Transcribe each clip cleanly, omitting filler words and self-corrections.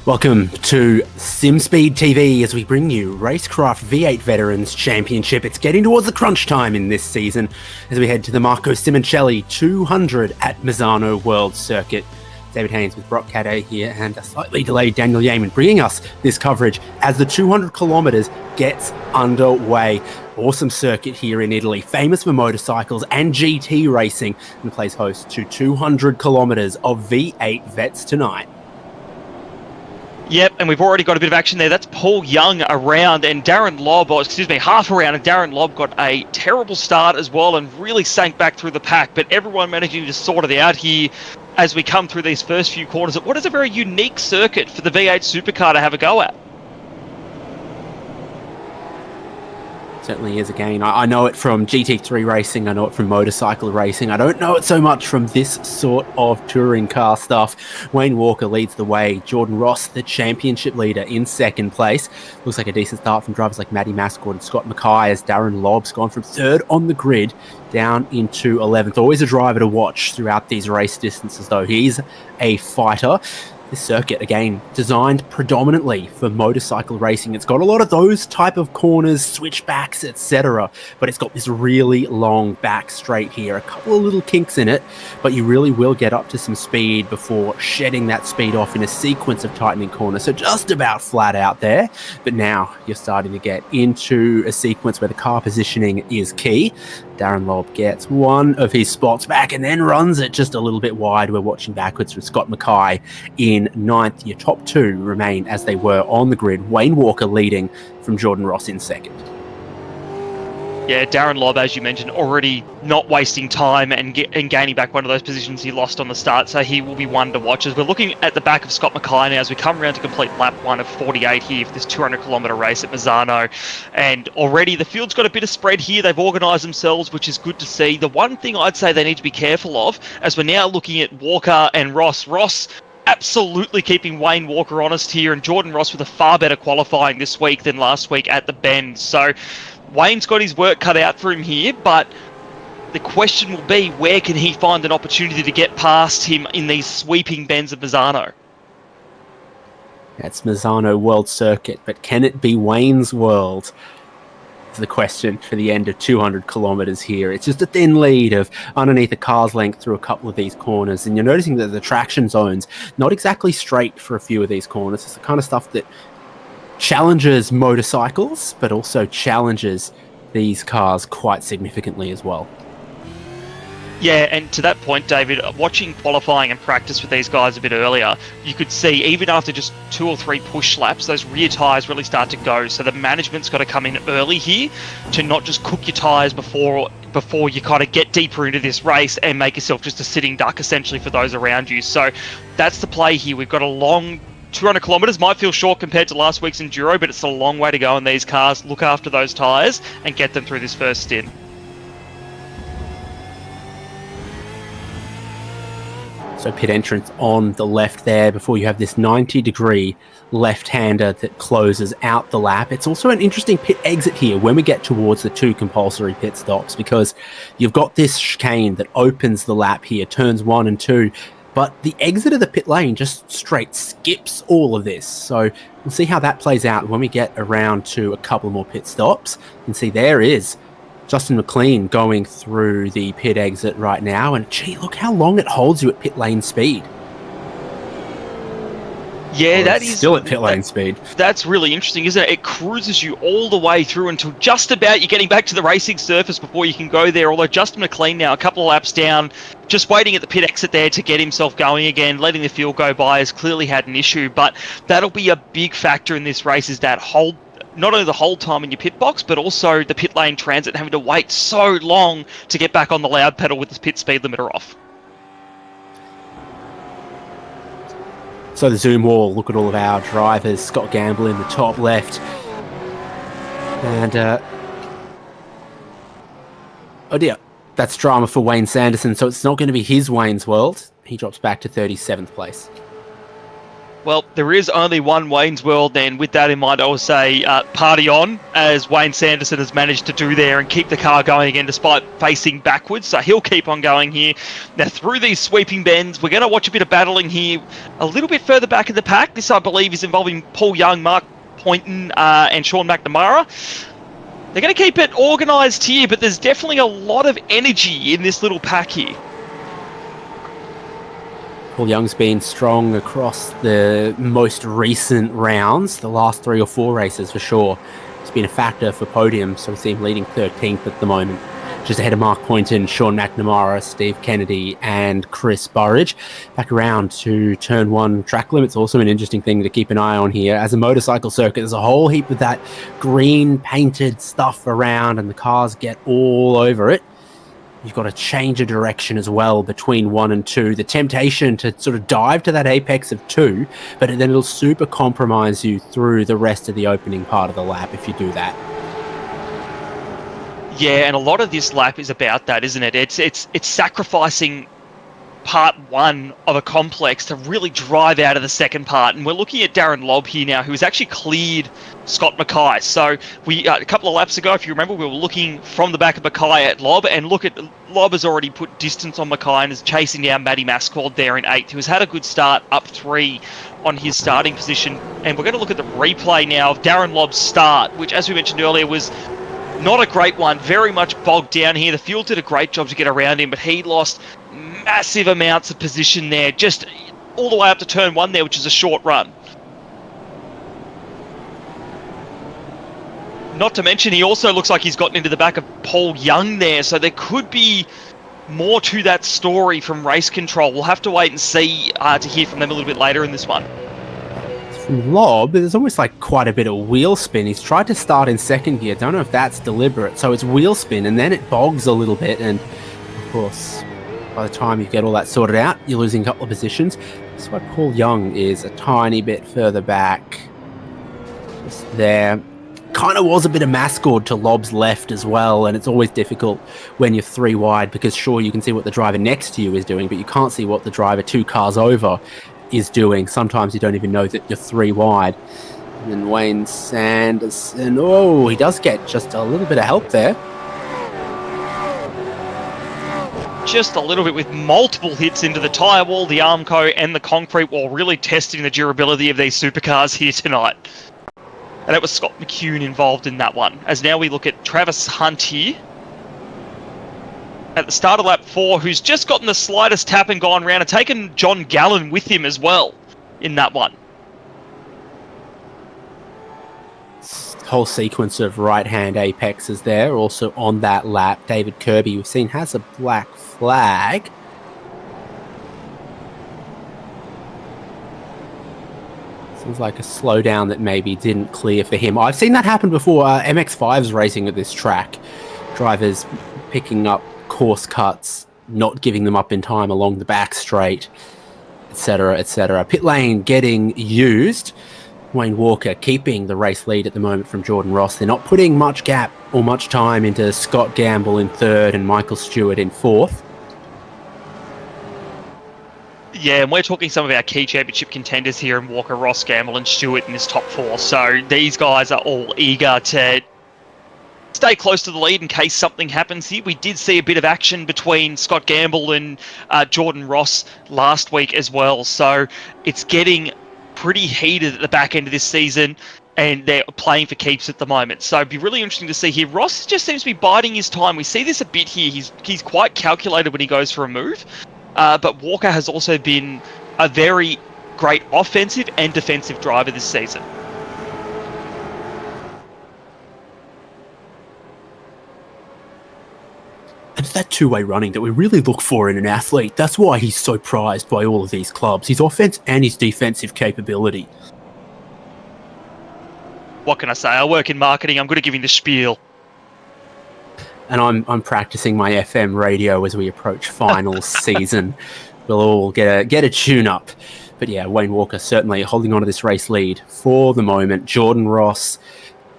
Welcome to SimSpeed TV as we bring you RaceKraft V8 Veterans Championship. It's getting towards the crunch time in this season as we head to the Marco Simoncelli 200 at Misano World Circuit. David Haynes with Brock Cadet here and a slightly delayed Daniel Yeaman bringing us this coverage as the 200 kilometres gets underway. Awesome circuit here in Italy, famous for motorcycles and GT racing, and plays host to 200 kilometres of V8 Vets tonight. Yep, and we've already got a bit of action there. That's Paul Young around and Darren Lobb, half around, and Darren Lobb got a terrible start as well and really sank back through the pack, but everyone managing to sort it out here as we come through these first few quarters at what is a very unique circuit for the V8 supercar to have a go at. Certainly is again. I know it from GT3 racing, I know it from motorcycle racing. I don't know it so much from this sort of touring car stuff. Wayne Walker leads the way. Jordan Ross, the championship leader, in second place. Looks like a decent start from drivers like Matty Mascord and Scott Mackay as Darren Lobb's gone from third on the grid down into 11th. Always a driver to watch throughout these race distances though. He's a fighter. This circuit, again, designed predominantly for motorcycle racing. It's got a lot of those type of corners, switchbacks, etc. But it's got this really long back straight here. A couple of little kinks in it, but you really will get up to some speed before shedding that speed off in a sequence of tightening corners. So just about flat out there. But now you're starting to get into a sequence where the car positioning is key. Darren Lobb gets one of his spots back and then runs it just a little bit wide. We're watching backwards from Scott Mackay in ninth. Your top two remain as they were on the grid. Wayne Walker leading from Jordan Ross in second. Yeah, Darren Lobb, as you mentioned, already not wasting time and gaining back one of those positions he lost on the start, so he will be one to watch. As we're looking at the back of Scott Mackay now as we come around to complete lap 1 of 48 here for this 200-kilometre race at Misano. And already the field's got a bit of spread here. They've organised themselves, which is good to see. The one thing I'd say they need to be careful of, as we're now looking at Walker and Ross absolutely keeping Wayne Walker honest here, and Jordan Ross with a far better qualifying this week than last week at the Bend. So Wayne's got his work cut out for him here, but the question will be, where can he find an opportunity to get past him in these sweeping bends of Misano? That's Misano World Circuit, but can it be Wayne's World? Is the question for the end of 200 kilometres here. It's just a thin lead of underneath a car's length through a couple of these corners, and you're noticing that the traction zone's not exactly straight for a few of these corners. It's the kind of stuff that challenges motorcycles, but also challenges these cars quite significantly as well. Yeah, and to that point, David, watching qualifying and practice with these guys a bit earlier, you could see even after just 2 or 3 push laps, those rear tyres really start to go. So the management's got to come in early here to not just cook your tyres before you kind of get deeper into this race and make yourself just a sitting duck essentially for those around you. So that's the play here. We've got a long 200 kilometres, might feel short compared to last week's Enduro, but it's a long way to go in these cars. Look after those tyres and get them through this first stint. So pit entrance on the left there before you have this 90-degree left-hander that closes out the lap. It's also an interesting pit exit here when we get towards the 2 compulsory pit stops, because you've got this chicane that opens the lap here, turns 1 and 2, but the exit of the pit lane just straight skips all of this. So we'll see how that plays out when we get around to a couple more pit stops. You can see there is Justin McLean going through the pit exit right now, and gee, look how long it holds you at pit lane speed. Yeah, that is still at pit lane speed. That's really interesting, isn't it? It cruises you all the way through until just about you're getting back to the racing surface before you can go there. Although Justin McLean now a couple of laps down, just waiting at the pit exit there to get himself going again, letting the field go by, has clearly had an issue. But that'll be a big factor in this race, is that hold, not only the whole time in your pit box, but also the pit lane transit, having to wait so long to get back on the loud pedal with the pit speed limiter off. So the zoom wall, look at all of our drivers. Scott Gamble in the top left. And, oh dear, that's drama for Wayne Sanderson. So it's not going to be his Wayne's World. He drops back to 37th place. Well, there is only one Wayne's World, and with that in mind, I will say party on, as Wayne Sanderson has managed to do there and keep the car going again despite facing backwards. So he'll keep on going here. Now, through these sweeping bends, we're going to watch a bit of battling here a little bit further back in the pack. This, I believe, is involving Paul Young, Mark Poynton, and Sean McNamara. They're going to keep it organised here, but there's definitely a lot of energy in this little pack here. Paul Young's been strong across the most recent rounds, the last 3 or 4 races for sure. It's been a factor for podium, so we see him leading 13th at the moment. Just ahead of Mark Poynton, Sean McNamara, Steve Kennedy, and Chris Burridge. Back around to turn 1 track limits, also an interesting thing to keep an eye on here. As a motorcycle circuit, there's a whole heap of that green painted stuff around, and the cars get all over it. You've got to change a direction as well between 1 and 2. The temptation to sort of dive to that apex of 2, but then it'll super compromise you through the rest of the opening part of the lap if you do that. Yeah, and a lot of this lap is about that, isn't it? It's sacrificing part 1 of a complex to really drive out of the second part. And we're looking at Darren Lobb here now, who's actually cleared Scott Mackay. So we a couple of laps ago, if you remember, we were looking from the back of Mackay at Lobb, and look at Lobb has already put distance on Mackay and is chasing down Matty Mascord there in 8th, who has had a good start, up 3 on his starting position. And we're going to look at the replay now of Darren Lobb's start, which, as we mentioned earlier, was not a great one, very much bogged down here. The fuel did a great job to get around him, but he lost massive amounts of position there, just all the way up to turn 1 there, which is a short run. Not to mention, he also looks like he's gotten into the back of Paul Young there, so there could be more to that story from Race Control. We'll have to wait and see to hear from them a little bit later in this one. From Lobb, there's almost like quite a bit of wheel spin. He's tried to start in second gear. Don't know if that's deliberate. So it's wheel spin, and then it bogs a little bit. And of course, by the time you get all that sorted out, you're losing a couple of positions. That's why Paul Young is a tiny bit further back. Just there. Kind of was a bit of Mascord to Lobb's left as well, and it's always difficult when you're 3 wide, because sure, you can see what the driver next to you is doing, but you can't see what the driver 2 cars over is doing. Sometimes you don't even know that you're 3 wide. And then Wayne Sanderson, oh, he does get just a little bit of help there. Just a little bit, with multiple hits into the tyre wall, the Armco, and the concrete wall, really testing the durability of these supercars here tonight. And it was Scott McCune involved in that one. As now we look at Travis Hunt here at the start of lap 4, who's just gotten the slightest tap and gone round, and taken John Gallen with him as well in that one. Whole sequence of right-hand apexes there. Also on that lap, David Kirby, we've seen, has a black flag. Seems like a slowdown that maybe didn't clear for him. I've seen that happen before. MX-5's racing at this track. Drivers picking up course cuts, not giving them up in time along the back straight, etc., etc. Pit lane getting used. Wayne Walker keeping the race lead at the moment from Jordan Ross. They're not putting much gap or much time into Scott Gamble in 3rd and Michael Stewart in 4th. Yeah, and we're talking some of our key championship contenders here in Walker, Ross, Gamble, and Stewart in this top 4. So these guys are all eager to stay close to the lead in case something happens here. We did see a bit of action between Scott Gamble and Jordan Ross last week as well. So it's getting pretty heated at the back end of this season, and they're playing for keeps at the moment. So it'd be really interesting to see here. Ross just seems to be biding his time. We see this a bit here. He's quite calculated when he goes for a move. But Walker has also been a very great offensive and defensive driver this season. And it's that two-way running that we really look for in an athlete. That's why he's so prized by all of these clubs. His offense and his defensive capability. What can I say? I work in marketing. I'm going to give him the spiel. And I'm practicing my FM radio as we approach finals season. We'll all get a tune-up. But yeah, Wayne Walker certainly holding on to this race lead for the moment. Jordan Ross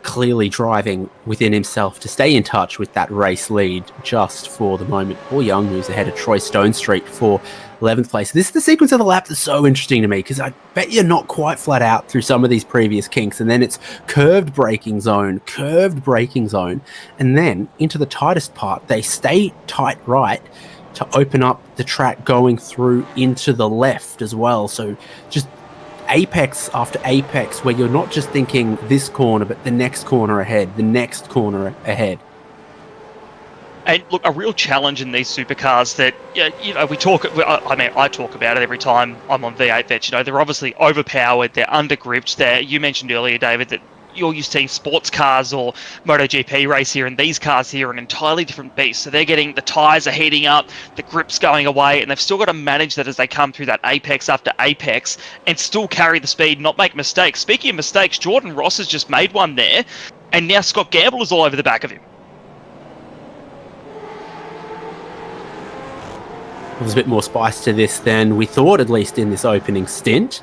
clearly driving within himself to stay in touch with that race lead just for the moment. Paul Young moves ahead of Troy Stonestreet for 11th place. This is the sequence of the lap that's so interesting to me, because I bet you're not quite flat out through some of these previous kinks, and then it's curved braking zone, and then into the tightest part. They stay tight right to open up the track going through into the left as well. So just apex after apex, where you're not just thinking this corner, but the next corner ahead, the next corner ahead. And look, a real challenge in these supercars that, we talk, I talk about it every time I'm on V8 Vets. They're obviously overpowered, they're undergripped. You mentioned earlier, David, that you're used to seeing sports cars or MotoGP race here, and these cars here are an entirely different beast. So they're getting, the tyres are heating up, the grip's going away, and they've still got to manage that as they come through that apex after apex and still carry the speed, not make mistakes. Speaking of mistakes, Jordan Ross has just made one there, and now Scott Gamble is all over the back of him. There's a bit more spice to this than we thought, at least in this opening stint.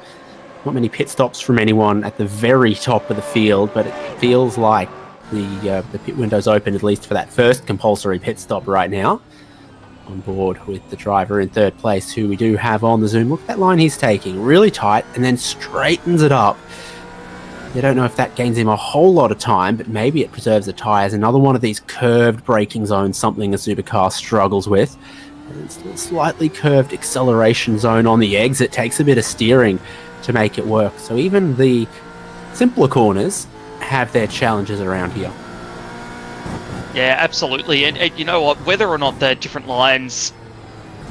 Not many pit stops from anyone at the very top of the field, but it feels like the pit window's open, at least for that first compulsory pit stop right now. On board with the driver in third place, who we do have on the Zoom. Look at that line he's taking, really tight, and then straightens it up. You don't know if that gains him a whole lot of time, but maybe it preserves the tyres. Another one of these curved braking zones, something a supercar struggles with. It's a slightly curved acceleration zone on the exit. Takes a bit of steering to make it work. So even the simpler corners have their challenges around here. Yeah, absolutely. And you know what? Whether or not the different lines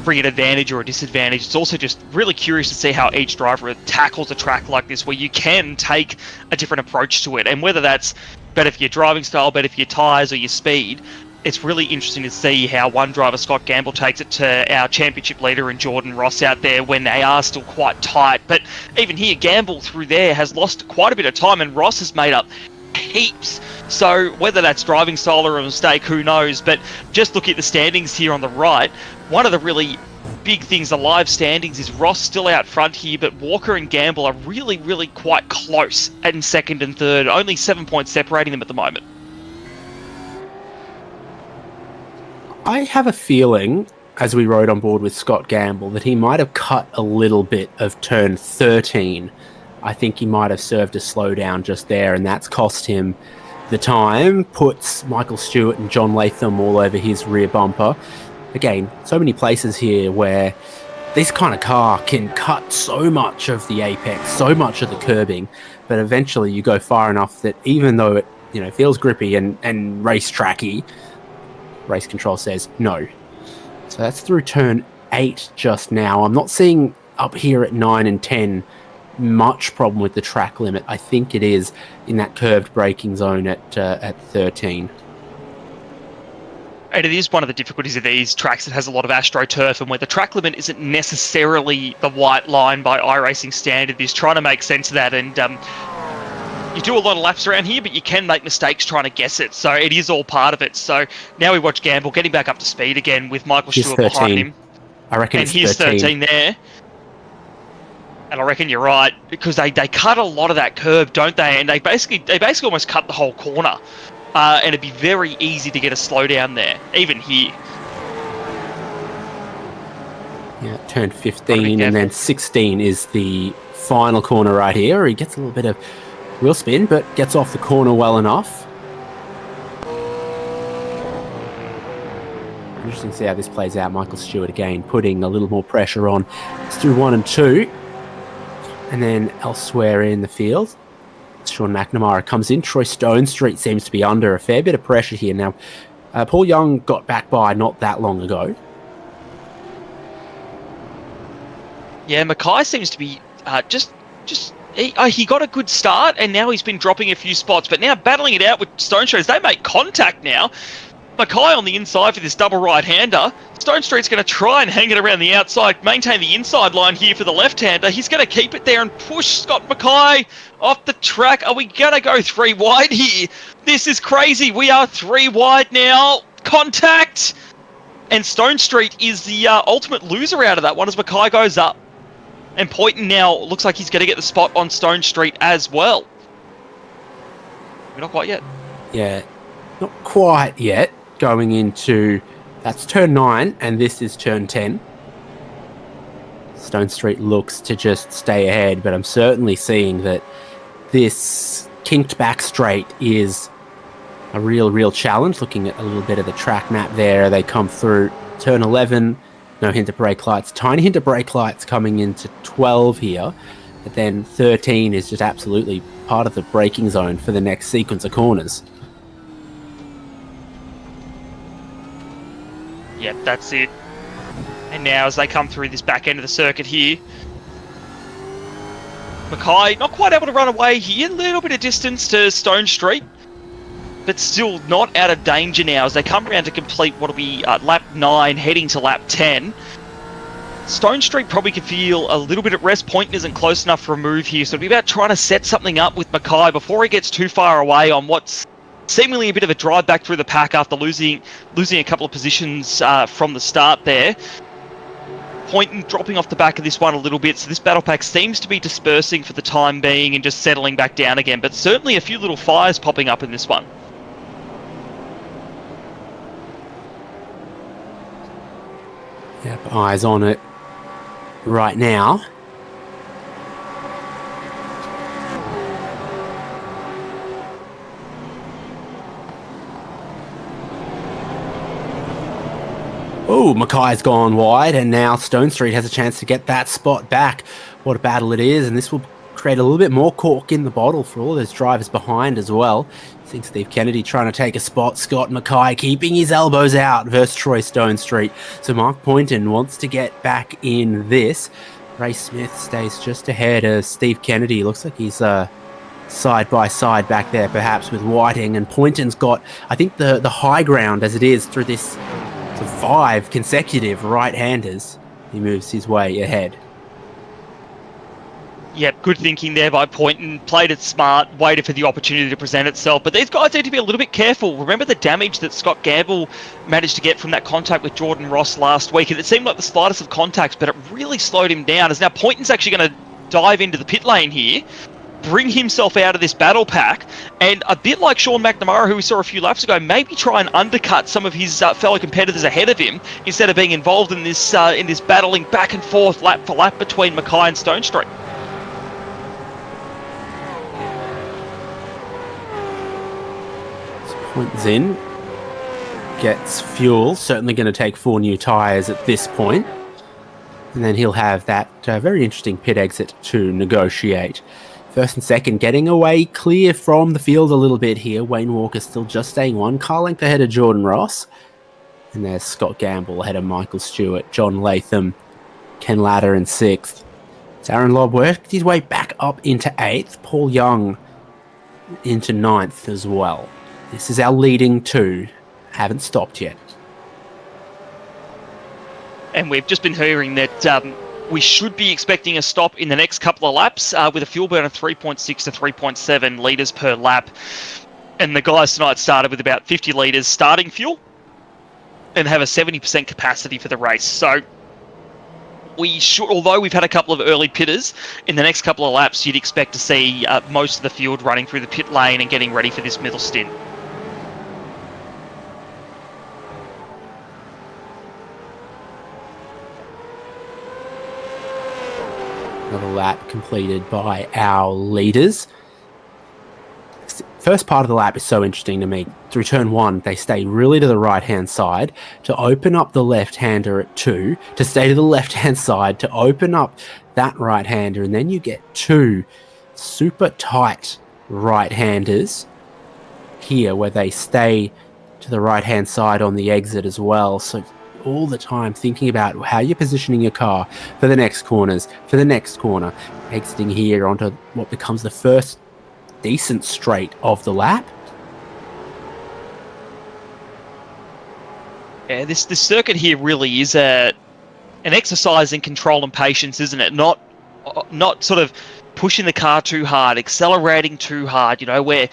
bring an advantage or a disadvantage, it's also just really curious to see how each driver tackles a track like this, where you can take a different approach to it. And whether that's better for your driving style, better for your tyres or your speed, it's really interesting to see how one driver, Scott Gamble, takes it to our championship leader in Jordan Ross out there when they are still quite tight. But even here, Gamble through there has lost quite a bit of time, and Ross has made up heaps. So whether that's driving style or a mistake, who knows? But just look at the standings here on the right. One of the really big things, the live standings, is Ross still out front here, but Walker and Gamble are really, really quite close in second and third. Only 7 points separating them at the moment. I have a feeling, as we rode on board with Scott Gamble, that he might have cut a little bit of turn 13. I think he might have served a slowdown just there, and that's cost him the time, puts Michael Stewart and John Latham all over his rear bumper. Again, so many places here where this kind of car can cut so much of the apex, so much of the curbing, but eventually you go far enough that even though it feels grippy and race tracky, race control says no. So that's through turn 8 just now. I'm not seeing up here at 9 and 10 much problem with the track limit. I think it is in that curved braking zone at 13. And it is one of the difficulties of these tracks that has a lot of AstroTurf, and where the track limit isn't necessarily the white line by iRacing standard, is trying to make sense of that. And you do a lot of laps around here, but you can make mistakes trying to guess it. So it is all part of it. So now we watch Gamble getting back up to speed again with Michael Stewart behind him. I reckon and he's 13 there. And I reckon you're right, because they cut a lot of that curb, don't they? And they basically almost cut the whole corner. And it'd be very easy to get a slowdown there, even here. Yeah, turn 15 and then 16 is the final corner right here. He gets a little bit of wheel spin, but gets off the corner well enough. Interesting to see how this plays out. Michael Stewart again putting a little more pressure on. It's through 1 and 2. And then elsewhere in the field, Sean McNamara comes in. Troy Stonestreet seems to be under a fair bit of pressure here. Now, Paul Young got back by not that long ago. Yeah, Mackay seems to be he got a good start, and now he's been dropping a few spots, but now battling it out with Stonestreet as they make contact now. Mackay on the inside for this double right-hander. Stonestreet's going to try and hang it around the outside, maintain the inside line here for the left-hander. He's going to keep it there and push Scott Mackay off the track. Are we going to go 3 wide here? This is crazy. We are 3 wide now. Contact! And Stonestreet is the ultimate loser out of that one as Mackay goes up. And Poynton now looks like he's going to get the spot on Stonestreet as well. We're not quite yet. Yeah, not quite yet. Going into, that's turn 9, and this is turn 10. Stone Street looks to just stay ahead, but I'm certainly seeing that this kinked back straight is a real challenge. Looking at a little bit of the track map there, they come through turn 11, no hint of brake lights, tiny hint of brake lights coming into 12 here, but then 13 is just absolutely part of the braking zone for the next sequence of corners. Yep, that's it. And now as they come through this back end of the circuit here, Mackay not quite able to run away here, a little bit of distance to Stone Street, but still not out of danger now as they come around to complete what will be lap 9 heading to lap 10. Stone Street probably could feel a little bit at rest. Point isn't close enough for a move here, so it'll be about trying to set something up with Mackay before he gets too far away on what's seemingly a bit of a drive back through the pack after losing a couple of positions from the start there. Point dropping off the back of this one a little bit, so this battle pack seems to be dispersing for the time being and just settling back down again, but certainly a few little fires popping up in this one. Yep, eyes on it right now. Oh, Mackay's gone wide, and now Stone Street has a chance to get that spot back. What a battle it is, and this will create a little bit more cork in the bottle for all those drivers behind as well. I think Steve Kennedy trying to take a spot. Scott Mackay keeping his elbows out versus Troy Stone Street. So Mark Poynton wants to get back in this. Ray Smith stays just ahead of Steve Kennedy. Looks like he's side by side back there, perhaps with Whiting. And Poynton's got, I think, the high ground as it is through this 5 consecutive right-handers. He moves his way ahead. Yep, good thinking there by Poynton. Played it smart, waited for the opportunity to present itself. But these guys need to be a little bit careful. Remember the damage that Scott Gamble managed to get from that contact with Jordan Ross last week. And it seemed like the slightest of contacts, but it really slowed him down. As now Poynton's actually going to dive into the pit lane here, bring himself out of this battle pack, and a bit like Sean McNamara, who we saw a few laps ago, maybe try and undercut some of his fellow competitors ahead of him instead of being involved in this battling back and forth lap for lap between Mackay and Stone Street. Points in, gets fuel, certainly going to take 4 new tyres at this point, and then he'll have that very interesting pit exit to negotiate. First and second getting away clear from the field a little bit here. Wayne Walker still just staying 1 car length ahead of Jordan Ross, and there's Scott Gamble ahead of Michael Stewart, John Latham, Ken Latter in 6th. Darren Lobb worked his way back up into 8th, Paul Young into 9th as well. This is our leading 2. Haven't stopped yet. And we've just been hearing that we should be expecting a stop in the next couple of laps with a fuel burn of 3.6 to 3.7 litres per lap. And the guys tonight started with about 50 litres starting fuel and have a 70% capacity for the race. So we should, although we've had a couple of early pitters, in the next couple of laps you'd expect to see most of the field running through the pit lane and getting ready for this middle stint. Another lap completed by our leaders. First part of the lap is so interesting to me. Through turn 1, they stay really to the right-hand side to open up the left-hander at 2, to stay to the left-hand side to open up that right-hander, and then you get 2 super tight right-handers here where they stay to the right-hand side on the exit as well. So all the time thinking about how you're positioning your car for the next corners, for the next corner, exiting here onto what becomes the first decent straight of the lap. Yeah, this circuit here really is an exercise in control and patience, isn't it? Not sort of pushing the car too hard, accelerating too hard, you know, where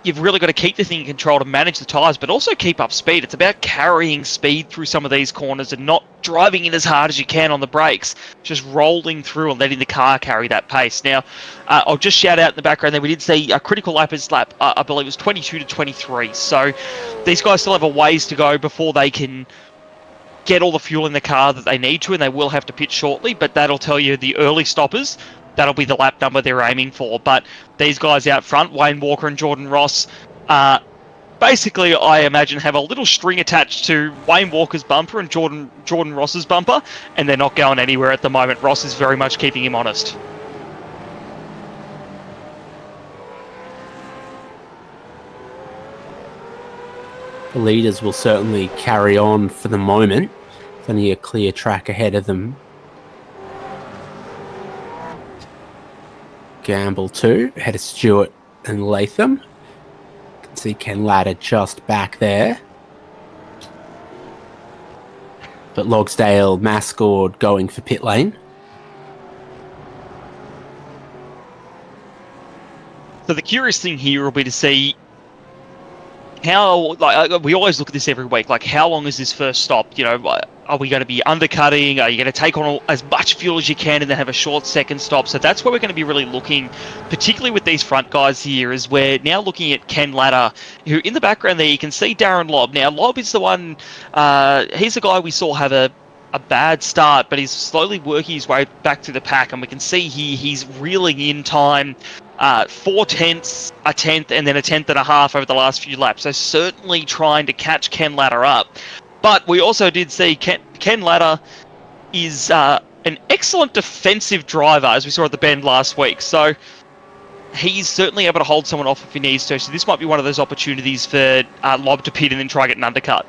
you've really got to keep the thing in control to manage the tyres, but also keep up speed. It's about carrying speed through some of these corners and not driving in as hard as you can on the brakes, just rolling through and letting the car carry that pace. Now, I'll just shout out in the background there, we did see a critical lappers lap, I believe it was 22 to 23. So these guys still have a ways to go before they can get all the fuel in the car that they need to, and they will have to pit shortly, but that'll tell you the early stoppers. That'll be the lap number they're aiming for. But these guys out front, Wayne Walker and Jordan Ross, basically, I imagine, have a little string attached to Wayne Walker's bumper and Jordan Ross's bumper, and they're not going anywhere at the moment. Ross is very much keeping him honest. The leaders will certainly carry on for the moment. There's only a clear track ahead of them. Gamble 2, ahead of Stewart and Latham. You can see Ken Latta just back there. But Logsdale, Mascord going for pit lane. So the curious thing here will be to see how, like, we always look at this every week, like, how long is this first stop? You know, are we going to be undercutting? Are you going to take on as much fuel as you can and then have a short second stop? So that's where we're going to be really looking, particularly with these front guys here, is we're now looking at Ken Latta, who in the background there, you can see Darren Lobb. Now, Lobb is the one, he's the guy we saw have a bad start, but he's slowly working his way back to the pack, and we can see here he's reeling in time. 4 tenths, a tenth, and then a tenth and a half over the last few laps. So certainly trying to catch Ken Latta up. But we also did see Ken Latta is an excellent defensive driver, as we saw at the bend last week. So he's certainly able to hold someone off if he needs to. So this might be one of those opportunities for Lobb to pit and then try and get an undercut.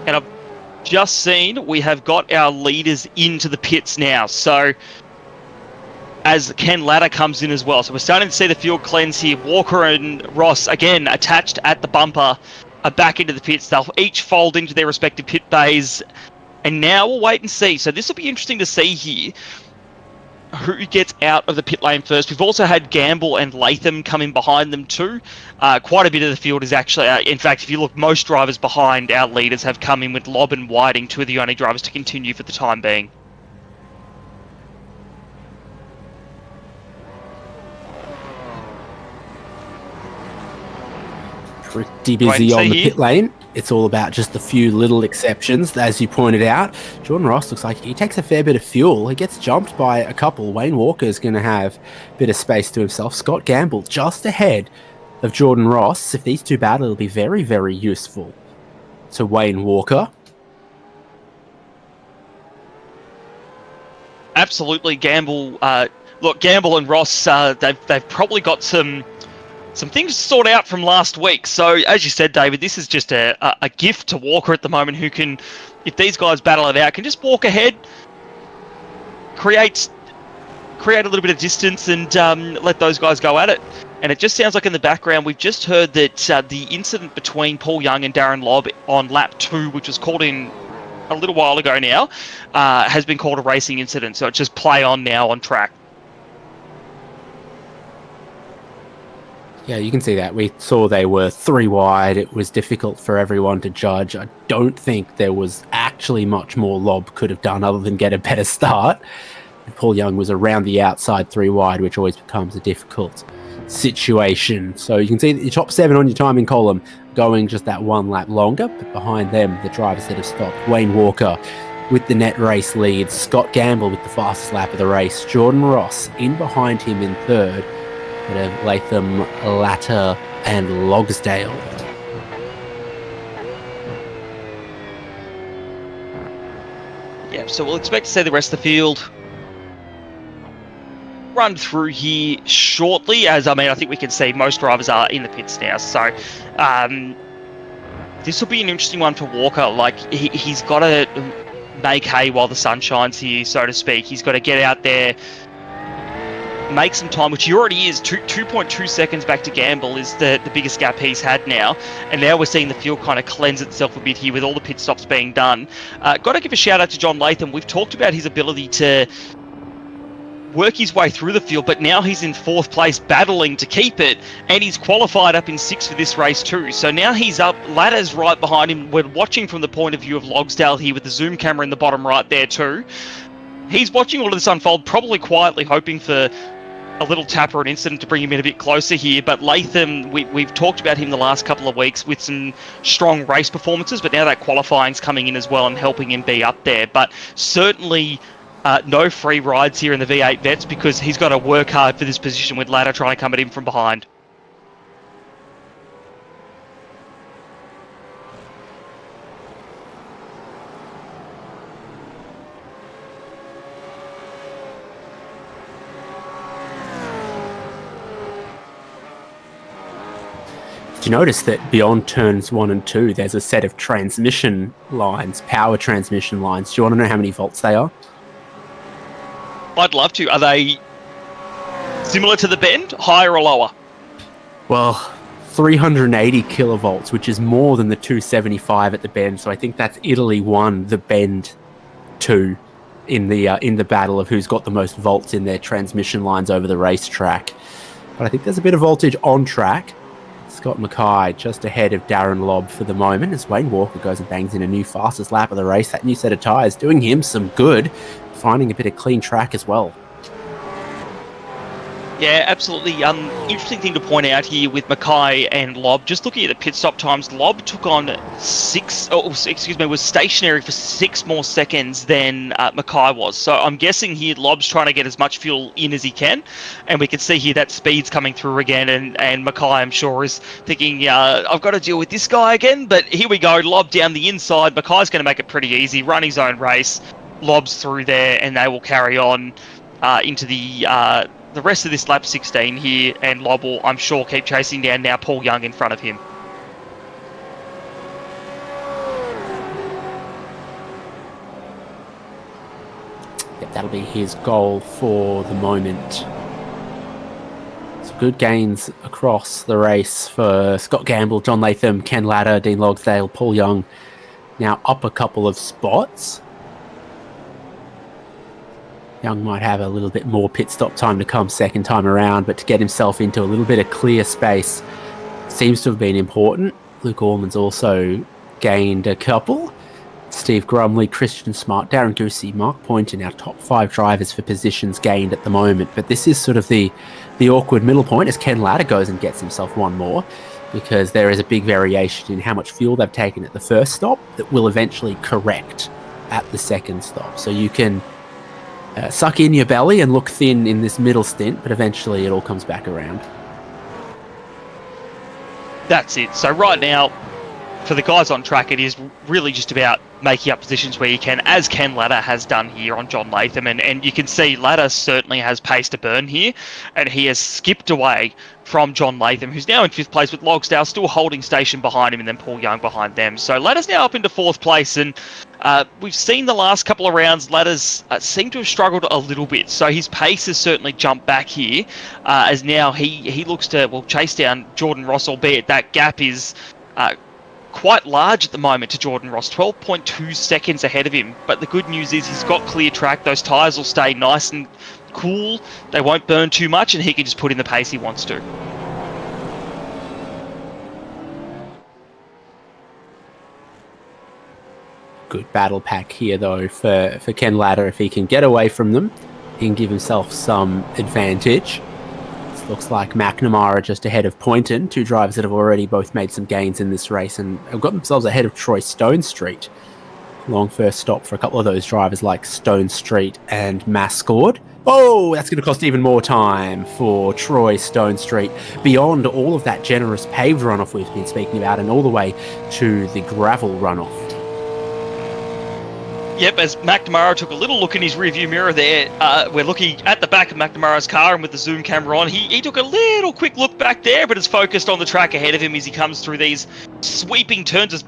And I've just seen we have got our leaders into the pits now. So as Ken Latta comes in as well. So we're starting to see the fuel cleanse here. Walker and Ross, again, attached at the bumper, are back into the pits. They'll each fold into their respective pit bays. And now we'll wait and see. So this will be interesting to see here who gets out of the pit lane first. We've also had Gamble and Latham come in behind them too. Quite a bit of the field is actually, in fact, if you look, most drivers behind our leaders have come in with Lobb and Whiting, two of the only drivers to continue for the time being. Pretty busy on the pit lane. It's all about just the few little exceptions, as you pointed out. Jordan Ross looks like he takes a fair bit of fuel. He gets jumped by a couple. Wayne Walker is going to have a bit of space to himself. Scott Gamble just ahead of Jordan Ross. If these two battle, it'll be very, very useful to Wayne Walker. Absolutely, Gamble. Look, Gamble and Ross, they've probably got some things to sort out from last week. So, as you said, David, this is just a gift to Walker at the moment, who can, if these guys battle it out, can just walk ahead, create a little bit of distance, and let those guys go at it. And it just sounds like in the background, we've just heard that the incident between Paul Young and Darren Lobb on lap 2, which was called in a little while ago now, has been called a racing incident. So it's just play on now on track. Yeah, you can see that. We saw they were 3 wide. It was difficult for everyone to judge. I don't think there was actually much more Lobb could have done other than get a better start. And Paul Young was around the outside 3 wide, which always becomes a difficult situation. So you can see that your top 7 on your timing column going just that 1 lap longer, but behind them, the drivers that have stopped. Wayne Walker with the net race lead. Scott Gamble with the fastest lap of the race. Jordan Ross in behind him in 3rd. Latham, Latta, and Logsdale. Yeah, so we'll expect to see the rest of the field run through here shortly. As I think we can see most drivers are in the pits now. So this will be an interesting one for Walker. Like, he's got to make hay while the sun shines here, so to speak. He's got to get out there, make some time, which he already is. 2.2 seconds back to Gamble is the biggest gap he's had now. And now we're seeing the field kind of cleanse itself a bit here with all the pit stops being done. Got to give a shout out to John Latham. We've talked about his ability to work his way through the field, but now he's in 4th place battling to keep it, and he's qualified up in 6th for this race too. So now he's up, ladder's right behind him. We're watching from the point of view of Logsdale here with the zoom camera in the bottom right there too. He's watching all of this unfold, probably quietly hoping for a little tap or an incident to bring him in a bit closer here. But Latham, we've talked about him the last couple of weeks with some strong race performances, but now that qualifying's coming in as well and helping him be up there. But certainly no free rides here in the V8 Vets, because he's got to work hard for this position with Ladder trying to come at him from behind. Did you notice that beyond turns 1 and 2, there's a set of transmission lines, power transmission lines? Do you want to know how many volts they are? I'd love to. Are they similar to the Bend, higher or lower? Well, 380 kilovolts, which is more than the 275 at the Bend. So I think that's Italy 1, the Bend 2 in the battle of who's got the most volts in their transmission lines over the racetrack. But I think there's a bit of voltage on track. Scott Mackay just ahead of Darren Lobb for the moment as Wayne Walker goes and bangs in a new fastest lap of the race. That new set of tyres doing him some good, finding a bit of clean track as well. Yeah, absolutely. Interesting thing to point out here with Mackay and Lobb. Just looking at the pit stop times, Lobb took on was stationary for 6 more seconds than Mackay was. So I'm guessing here Lobb's trying to get as much fuel in as he can, and we can see here that speed's coming through again. And Mackay, I'm sure, is thinking, I've got to deal with this guy again. But here we go, Lobb down the inside. Mackay's going to make it pretty easy, run his own race. Lobb's through there, and they will carry on into the rest of this lap 16 here, and Lobb will, I'm sure, keep chasing down now Paul Young in front of him. Yep, that'll be his goal for the moment. So good gains across the race for Scott Gamble, John Latham, Ken Ladder, Dean Logsdale, Paul Young. Now up a couple of spots. Young might have a little bit more pit stop time to come second time around, but to get himself into a little bit of clear space seems to have been important. Luke Orman's also gained a couple. Steve Grumley, Christian Smart, Darren Goosey, Mark Poynton, our top 5 drivers for positions gained at the moment. But this is sort of the awkward middle point as Ken Ladder goes and gets himself one more, because there is a big variation in how much fuel they've taken at the first stop that will eventually correct at the second stop. So you can suck in your belly and look thin in this middle stint, but eventually it all comes back around. That's it. So right now, for the guys on track, it is really just about making up positions where you can, as Ken Ladder has done here on John Latham. And you can see Ladder certainly has pace to burn here, and he has skipped away from John Latham, who's now in 5th place, with Logsdale still holding station behind him, and then Paul Young behind them. So Ladder's now up into 4th place, and we've seen the last couple of rounds, Ladder's seem to have struggled a little bit. So his pace has certainly jumped back here, as now he looks to, chase down Jordan Ross, albeit that gap is quite large at the moment to Jordan Ross, 12.2 seconds ahead of him. But the good news is he's got clear track. Those tyres will stay nice and cool. They won't burn too much, and he can just put in the pace he wants to. Good battle pack here, though, for Ken Ladder. If he can get away from them, he can give himself some advantage. This looks like McNamara just ahead of Poynton, 2 drivers that have already both made some gains in this race and have got themselves ahead of Troy Stone Street. Long first stop for a couple of those drivers like Stone Street and Mascord. Oh, that's going to cost even more time for Troy Stone Street, beyond all of that generous paved runoff we've been speaking about and all the way to the gravel runoff. Yep, as McNamara took a little look in his rearview mirror there, we're looking at the back of McNamara's car, and with the zoom camera on, he took a little quick look back there, but is focused on the track ahead of him as he comes through these sweeping turns. As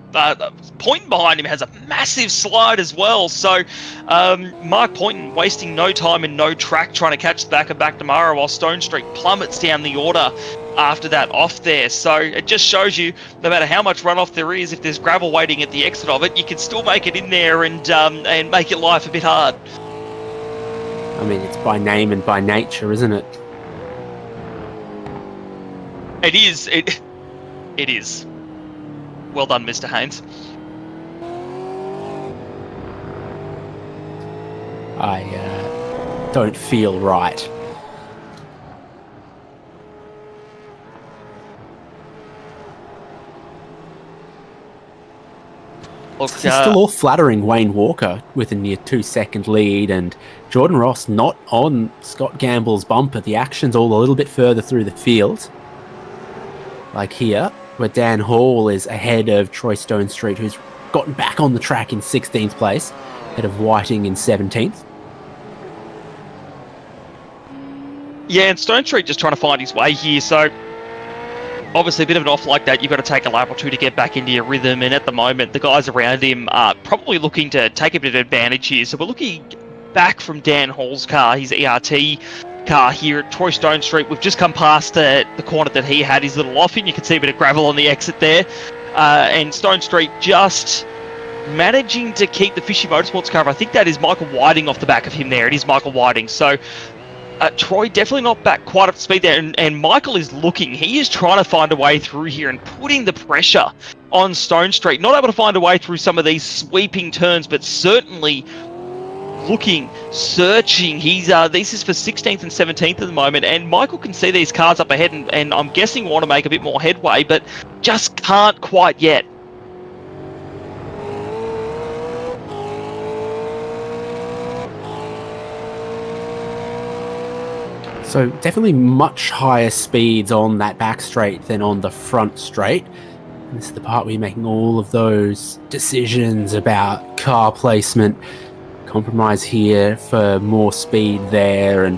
Poynton behind him has a massive slide as well. So Mark Poynton wasting no time and no track trying to catch the back of McNamara, while Stone Street plummets down the order after that off there. So it just shows you, no matter how much runoff there is, if there's gravel waiting at the exit of it, you can still make it in there and make it life a bit hard. I mean, it's by name and by nature, isn't it? It is. It is. Well done, Mr. Haynes. I don't feel right. Look, it's still all flattering Wayne Walker with a near 2-second lead, and Jordan Ross not on Scott Gamble's bumper. The action's all a little bit further through the field. Like here, where Dan Hall is ahead of Troy Stone Street, who's gotten back on the track in 16th place, ahead of Whiting in 17th. Yeah, and Stone Street just trying to find his way here, so obviously a bit of an off like that, you've got to take a lap or two to get back into your rhythm, and at the moment the guys around him are probably looking to take a bit of advantage here. So we're looking back from Dan Hall's car, his ERT car here at Troy Stone Street. We've just come past the corner that he had his little off in. You can see a bit of gravel on the exit there, and Stone Street just managing to keep the Fishy Motorsports cover. I think that is Michael Whiting off the back of him there. It is Michael Whiting. So Troy definitely not back quite up to speed there, and Michael is looking. He is trying to find a way through here and putting the pressure on Stone Street. Not able to find a way through some of these sweeping turns, but certainly looking, searching. He's this is for 16th and 17th at the moment, and Michael can see these cars up ahead, and I'm guessing want to make a bit more headway, but just can't quite yet. So definitely much higher speeds on that back straight than on the front straight. And this is the part where you're making all of those decisions about car placement. Compromise here for more speed there, and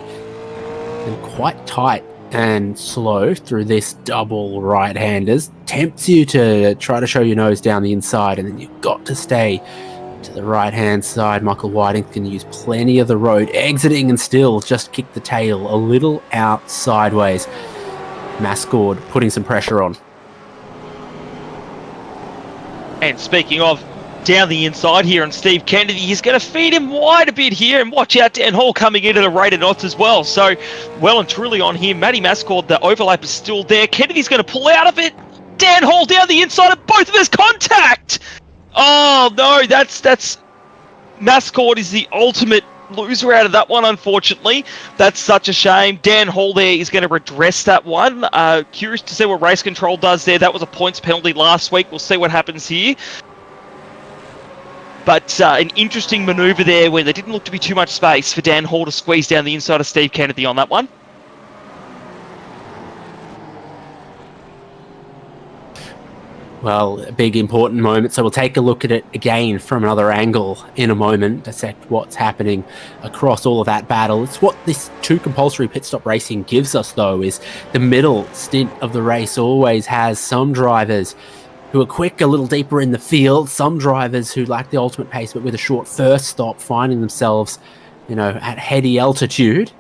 quite tight and slow through this double right-handers. Tempts you to try to show your nose down the inside, and then you've got to stay to the right-hand side. Michael Whiting can use plenty of the road, exiting and still just kick the tail a little out sideways. Mascord putting some pressure on. And speaking of down the inside here, and Steve Kennedy, he's going to feed him wide a bit here, and watch out, Dan Hall coming into the rate of knots as well. So well and truly on here. Matty Mascord, the overlap is still there. Kennedy's going to pull out of it. Dan Hall down the inside of both of us, contact! Oh no, that's Mascord is the ultimate loser out of that one, unfortunately. That's such a shame. Dan Hall there is going to redress that one. Curious to see what Race Control does there. That was a points penalty last week. We'll see what happens here. But an interesting manoeuvre there where there didn't look to be too much space for Dan Hall to squeeze down the inside of Steve Kennedy on that one. Well, a big important moment, so we'll take a look at it again from another angle in a moment, dissect what's happening across all of that battle. It's what this 2 compulsory pit stop racing gives us, though, is the middle stint of the race always has some drivers who are quick a little deeper in the field, some drivers who lack the ultimate pace but with a short first stop finding themselves, at heady altitude.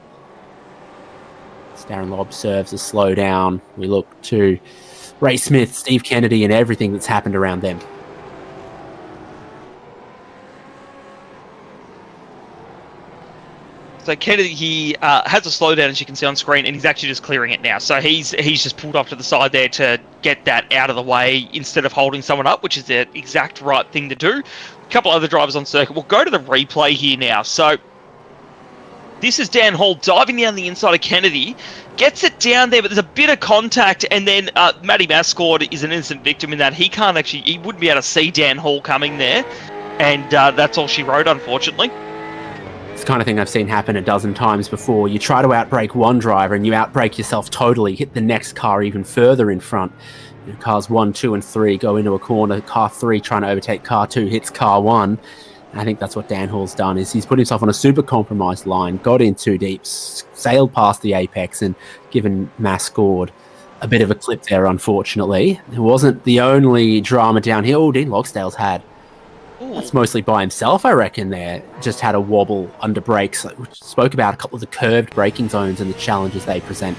As Darren Lobb serves a slowdown, we look to Ray Smith, Steve Kennedy, and everything that's happened around them. So Kennedy, he has a slowdown, as you can see on screen, and he's actually just clearing it now. So he's just pulled off to the side there to get that out of the way instead of holding someone up, which is the exact right thing to do. A couple other drivers on circuit. We'll go to the replay here now. So this is Dan Hall diving down the inside of Kennedy, gets it down there, but there's a bit of contact, and then Matty Mascord is an innocent victim in that he wouldn't be able to see Dan Hall coming there, and that's all she wrote, unfortunately. It's the kind of thing I've seen happen a dozen times before. You try to outbrake one driver and you outbrake yourself totally, hit the next car even further in front. Cars 1, 2, and 3 go into a corner. Car 3 trying to overtake car 2 hits car 1. I think that's what Dan Hall's done, is he's put himself on a super compromised line, got in too deep, sailed past the apex, and given Mascord a bit of a clip there, unfortunately. It wasn't the only drama down here. Oh, Dean Logsdale's had. That's mostly by himself, I reckon, there. Just had a wobble under brakes. We spoke about a couple of the curved braking zones and the challenges they present.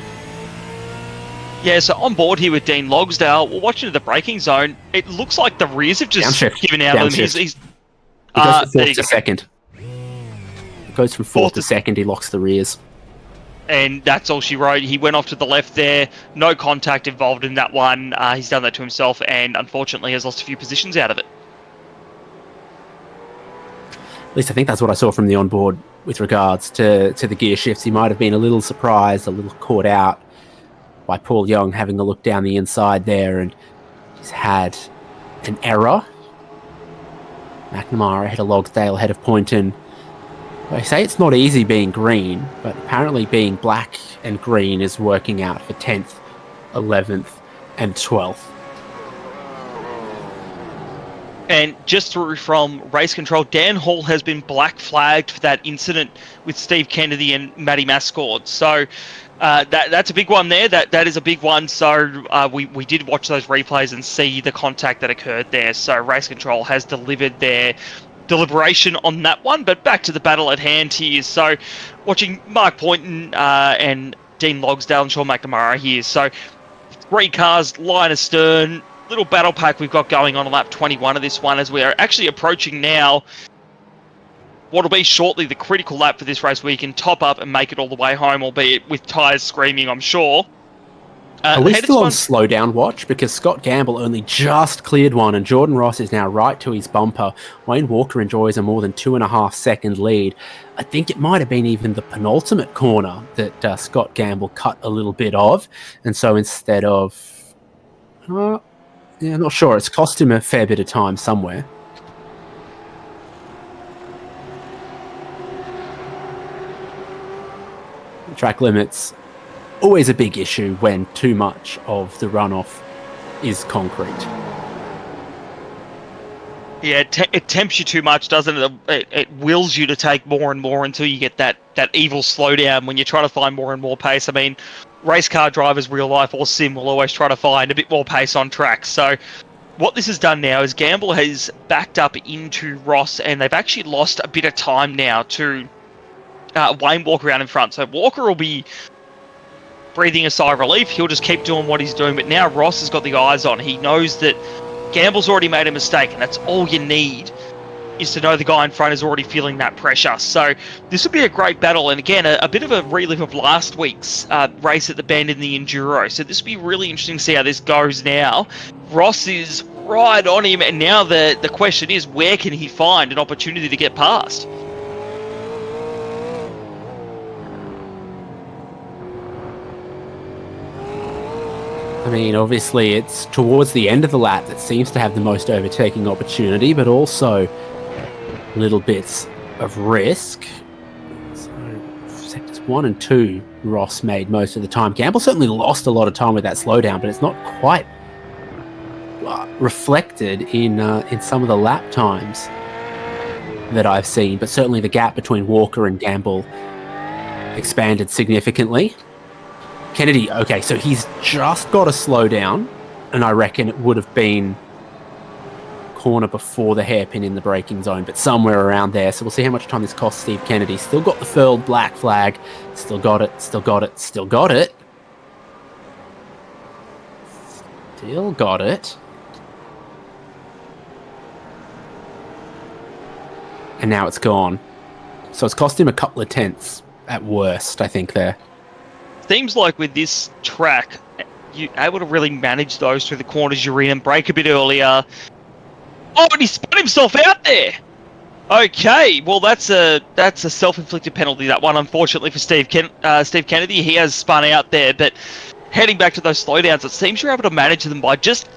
Yeah, so on board here with Dean Logsdale, we're watching the braking zone. It looks like the rears have just given out on him. He goes from fourth to second. He goes from fourth to second. He locks the rears. And that's all she wrote. He went off to the left there. No contact involved in that one. He's done that to himself and unfortunately has lost a few positions out of it. At least I think that's what I saw from the onboard with regards to the gear shifts. He might have been a little surprised, a little caught out by Paul Young having a look down the inside there, and he's had an error. McNamara ahead of Logsdale, ahead of Poynton. They say it's not easy being green, but apparently being black and green is working out for 10th, 11th, and 12th. And just through from race control, Dan Hall has been black flagged for that incident with Steve Kennedy and Matty Mascord. So that's a big one there. That is a big one. So we did watch those replays and see the contact that occurred there. So race control has delivered their deliberation on that one. But back to the battle at hand here. So watching Mark Poynton and Dean Logsdale and Sean McNamara here. So 3 cars, line astern. Little battle pack we've got going on lap 21 of this one as we are actually approaching now what will be shortly the critical lap for this race where you can top up and make it all the way home, albeit with tyres screaming, I'm sure. Are we still on slowdown watch? Because Scott Gamble only just cleared one and Jordan Ross is now right to his bumper. Wayne Walker enjoys a more than 2.5 second lead. I think it might have been even the penultimate corner that Scott Gamble cut a little bit of. And so instead of... yeah, I'm not sure. It's cost him a fair bit of time somewhere. Track limits, always a big issue when too much of the runoff is concrete. Yeah, it tempts you too much, doesn't it? It wills you to take more and more until you get that evil slowdown when you're trying to find more and more pace. I mean, race car drivers, real life or sim, will always try to find a bit more pace on track. So what this has done now is Gamble has backed up into Ross and they've actually lost a bit of time now to Wayne Walker out in front. So Walker will be breathing a sigh of relief. He'll just keep doing what he's doing. But now Ross has got the eyes on. He knows that Gamble's already made a mistake and that's all you need is to know the guy in front is already feeling that pressure. So this would be a great battle. And again, a bit of a relive of last week's race at the Bend in the Enduro. So this would be really interesting to see how this goes now. Ross is right on him. And now the question is, where can he find an opportunity to get past? I mean, obviously, it's towards the end of the lap that seems to have the most overtaking opportunity, but also little bits of risk. So, sectors 1 and 2, Ross made most of the time. Gamble certainly lost a lot of time with that slowdown, but it's not quite reflected in some of the lap times that I've seen. But certainly the gap between Walker and Gamble expanded significantly. Kennedy, okay, so he's just got to slow down, and I reckon it would have been corner before the hairpin in the braking zone, but somewhere around there. So we'll see how much time this costs Steve Kennedy. Still got the furled black flag. Still got it, still got it, still got it. Still got it. And now it's gone. So it's cost him a couple of tenths at worst, I think, there. Seems like with this track, you're able to really manage those through the corners you're in and brake a bit earlier. Oh, and he spun himself out there. Okay, well that's a self-inflicted penalty, that one, unfortunately for Steve Kennedy. He has spun out there, but heading back to those slowdowns, it seems you're able to manage them by just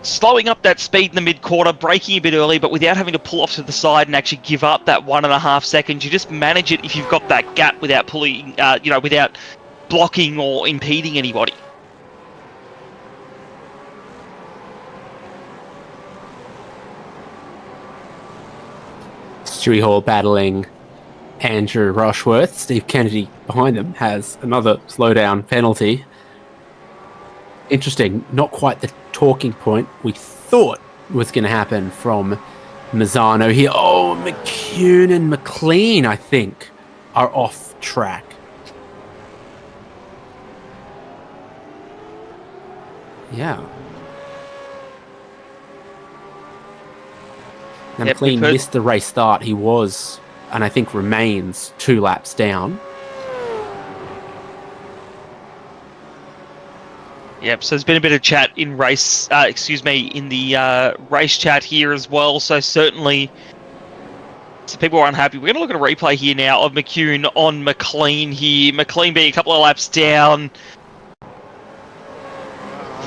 slowing up that speed in the mid-quarter, braking a bit early, but without having to pull off to the side and actually give up that 1.5 seconds. You just manage it if you've got that gap without pulling, without blocking or impeding anybody. Stewie Hall battling Andrew Rushworth. Steve Kennedy behind them has another slowdown penalty. Interesting. Not quite the talking point we thought was going to happen from Misano here. Oh, McCune and McLean, I think, are off track. Yeah. Now, McLean missed the race start. He was, and I think remains, 2 laps down. Yep, so there's been a bit of chat in in the race chat here as well. So certainly, some people are unhappy. We're going to look at a replay here now of McCune on McLean here. McLean being a couple of laps down.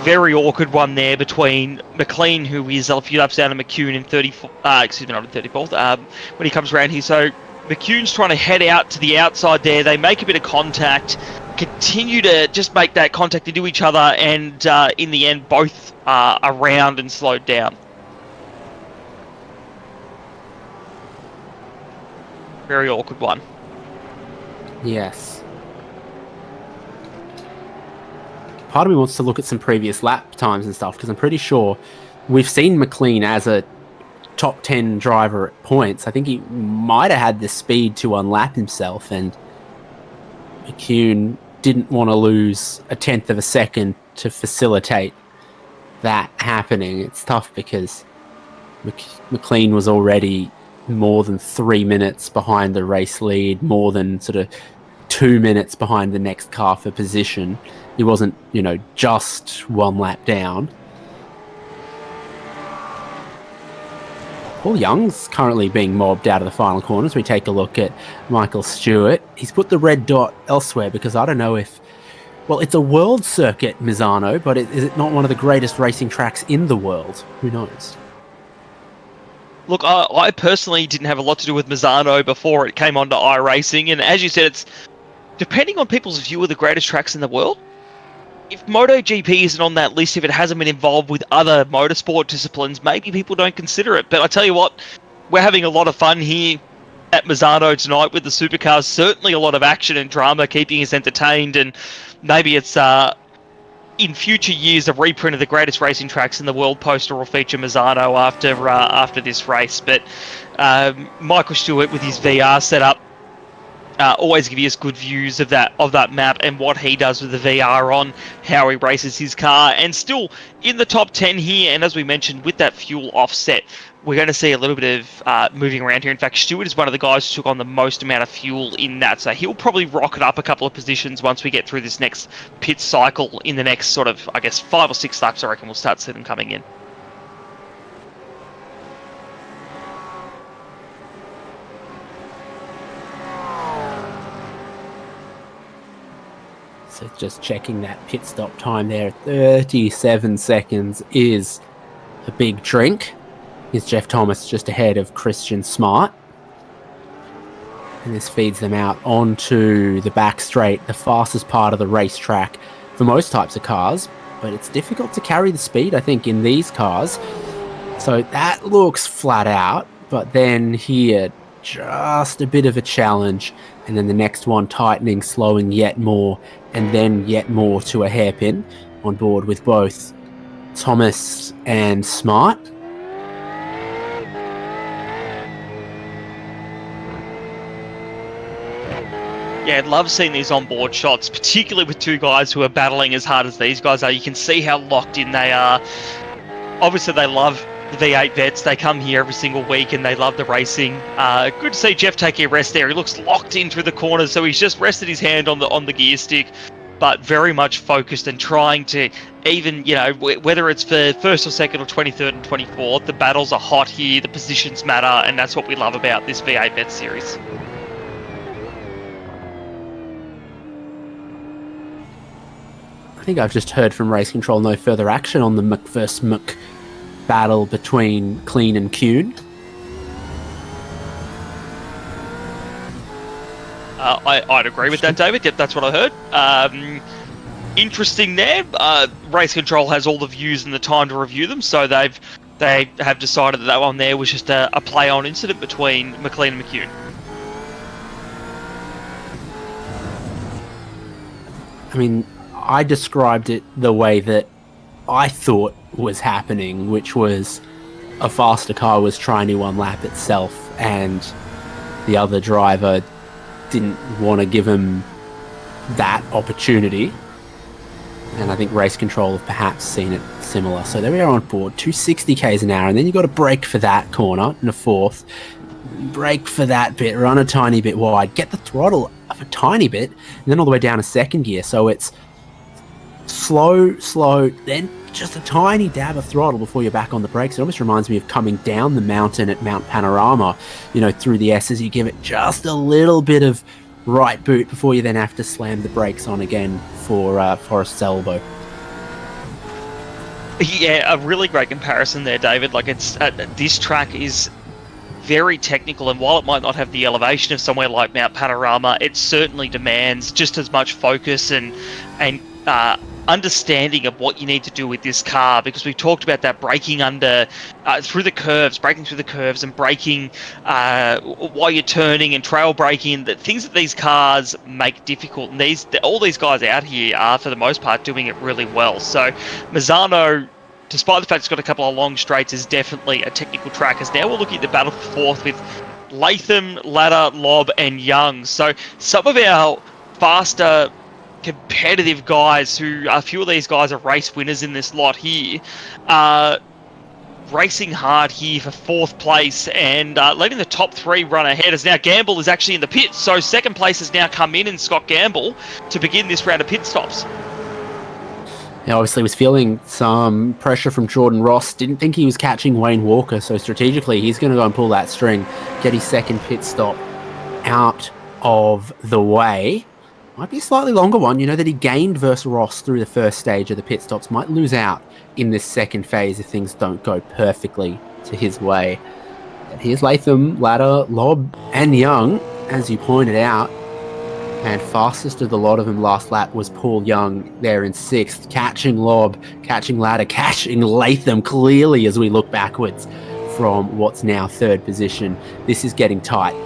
Very awkward one there between McLean, who is a few laps down, and McCune in 34th. Not in 34th. When he comes around here, so McCune's trying to head out to the outside there. They make a bit of contact, continue to just make that contact into each other, and in the end, both are around and slowed down. Very awkward one. Yes. Part of me wants to look at some previous lap times and stuff, because I'm pretty sure we've seen McLean as a top 10 driver at points. I think he might have had the speed to unlap himself, and McCune didn't want to lose a 1/10 of a second to facilitate that happening. It's tough because McLean was already more than 3 minutes behind the race lead, more than sort of 2 minutes behind the next car for position. He wasn't, just 1 lap down. Paul Young's currently being mobbed out of the final corner as we take a look at Michael Stewart. He's put the red dot elsewhere because I don't know if... Well, it's a world circuit, Misano, but is it not one of the greatest racing tracks in the world? Who knows? Look, I personally didn't have a lot to do with Misano before it came onto iRacing, and as you said, it's depending on people's view of the greatest tracks in the world. If MotoGP isn't on that list, if it hasn't been involved with other motorsport disciplines, maybe people don't consider it. But I tell you what, we're having a lot of fun here at Misano tonight with the supercars. Certainly a lot of action and drama keeping us entertained, and maybe it's in future years a reprint of the greatest racing tracks in the world poster will feature Misano after this race. But Michael Stewart with his VR setup always give us good views of that map and what he does with the VR on, how he races his car, and still in the top 10 here. And as we mentioned, with that fuel offset, we're going to see a little bit of moving around here. In fact, Stewart is one of the guys who took on the most amount of fuel in that, so he'll probably rocket up a couple of positions once we get through this next pit cycle in the next sort of, I guess, 5 or 6 laps. I reckon we'll start to see them coming in. So just checking that pit stop time there, 37 seconds is a big drink. Is Jeff Thomas just ahead of Christian Smart. And this feeds them out onto the back straight, the fastest part of the racetrack for most types of cars. But it's difficult to carry the speed, I think, in these cars. So that looks flat out. But then here, just a bit of a challenge. And then the next one tightening, slowing yet more, and then yet more to a hairpin on board with both Thomas and Smart. Yeah, I'd love seeing these onboard shots, particularly with 2 guys who are battling as hard as these guys are. You can see how locked in they are. Obviously, they love the V8 Vets. They come here every single week and they love the racing. Good to see Jeff taking a rest there. He looks locked in through the corners, so he's just rested his hand on the gear stick, but very much focused and trying to even, whether it's for first or second or 23rd and 24th, the battles are hot here, the positions matter, and that's what we love about this V8 Vets series. I think I've just heard from Race Control no further action on the Mc vs Mc battle between Clean and Kuhn. I'd agree with that, David. Yep, that's what I heard. Interesting there. Race Control has all the views and the time to review them, so they have decided that one there was just a play-on incident between McLean and McCune. I mean, I described it the way that I thought was happening, which was a faster car was trying to unlap itself, and the other driver didn't want to give him that opportunity. And I think Race Control have perhaps seen it similar. So there we are on board, 260 k's an hour, and then you've got to brake for that corner in a fourth. Brake for that bit, run a tiny bit wide, get the throttle up a tiny bit, and then all the way down to second gear. So it's slow, then just a tiny dab of throttle before you're back on the brakes. It almost reminds me of coming down the mountain at Mount Panorama, through the S's. You give it just a little bit of right boot before you then have to slam the brakes on again for Forrest's elbow. Yeah, a really great comparison there, David. Like, it's this track is very technical, and while it might not have the elevation of somewhere like Mount Panorama, it certainly demands just as much focus and understanding of what you need to do with this car, because we've talked about that braking through the curves, and braking while you're turning, and trail braking, the things that these cars make difficult, and all these guys out here are for the most part doing it really well. So Misano, despite the fact it's got a couple of long straights, is definitely a technical track. As now we're looking at the battle for fourth with Latham, Ladder, Lob, and Young. So some of our faster competitive guys, who a few of these guys are race winners in this lot here, racing hard here for fourth place, and letting the top three run ahead, as now Gamble is actually in the pits. So second place has now come in Scott Gamble to begin this round of pit stops. Now, obviously was feeling some pressure from Jordan Ross, didn't think he was catching Wayne Walker, so strategically he's going to go and pull that string, get his second pit stop out of the way. Might be a slightly longer one, that he gained versus Ross through the first stage of the pit stops, might lose out in this second phase if things don't go perfectly to his way. And here's Latham, Ladder, Lob, and Young, as you pointed out. And fastest of the lot of them last lap was Paul Young there in sixth, catching Lob, catching Ladder, catching Latham clearly as we look backwards from what's now third position. This is getting tight.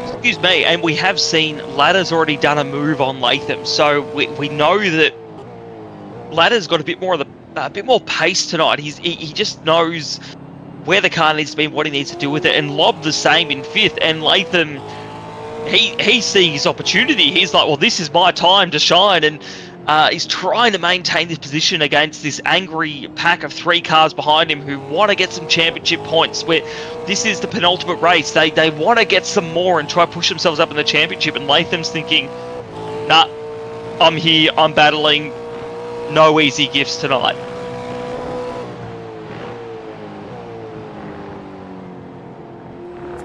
Excuse me, and we have seen Ladder's already done a move on Latham, so we know that Ladder's got a bit more pace tonight. He just knows where the car needs to be and what he needs to do with it. And Lob the same in fifth, and Latham, he sees opportunity. He's like, well, this is my time to shine, and he's trying to maintain this position against this angry pack of three cars behind him who want to get some championship points. Where this is the penultimate race, they want to get some more and try to push themselves up in the championship. And Latham's thinking, nah, I'm here, I'm battling, no easy gifts tonight.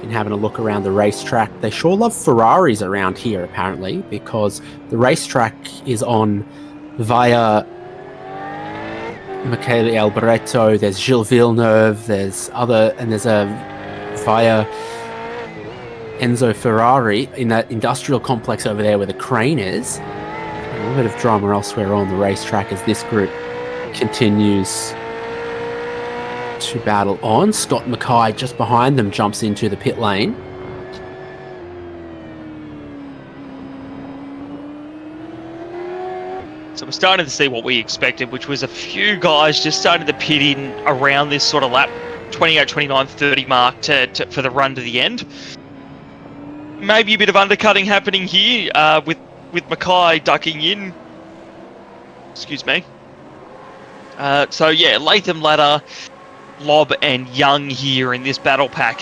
Having a look around the racetrack, they sure love Ferraris around here apparently, because the racetrack is on via Michele Alboreto, there's Gilles Villeneuve, there's a via Enzo Ferrari in that industrial complex over there where the crane is. A little bit of drama elsewhere on the racetrack as this group continues to battle on. Scott Mackay just behind them jumps into the pit lane. So we're starting to see what we expected, which was a few guys just starting to pit in around this sort of lap 28, 29, 30 mark for the run to the end. Maybe a bit of undercutting happening here with Mackay ducking in. Excuse me. So yeah, Latham, Ladder, Lob, and Young here in this battle pack,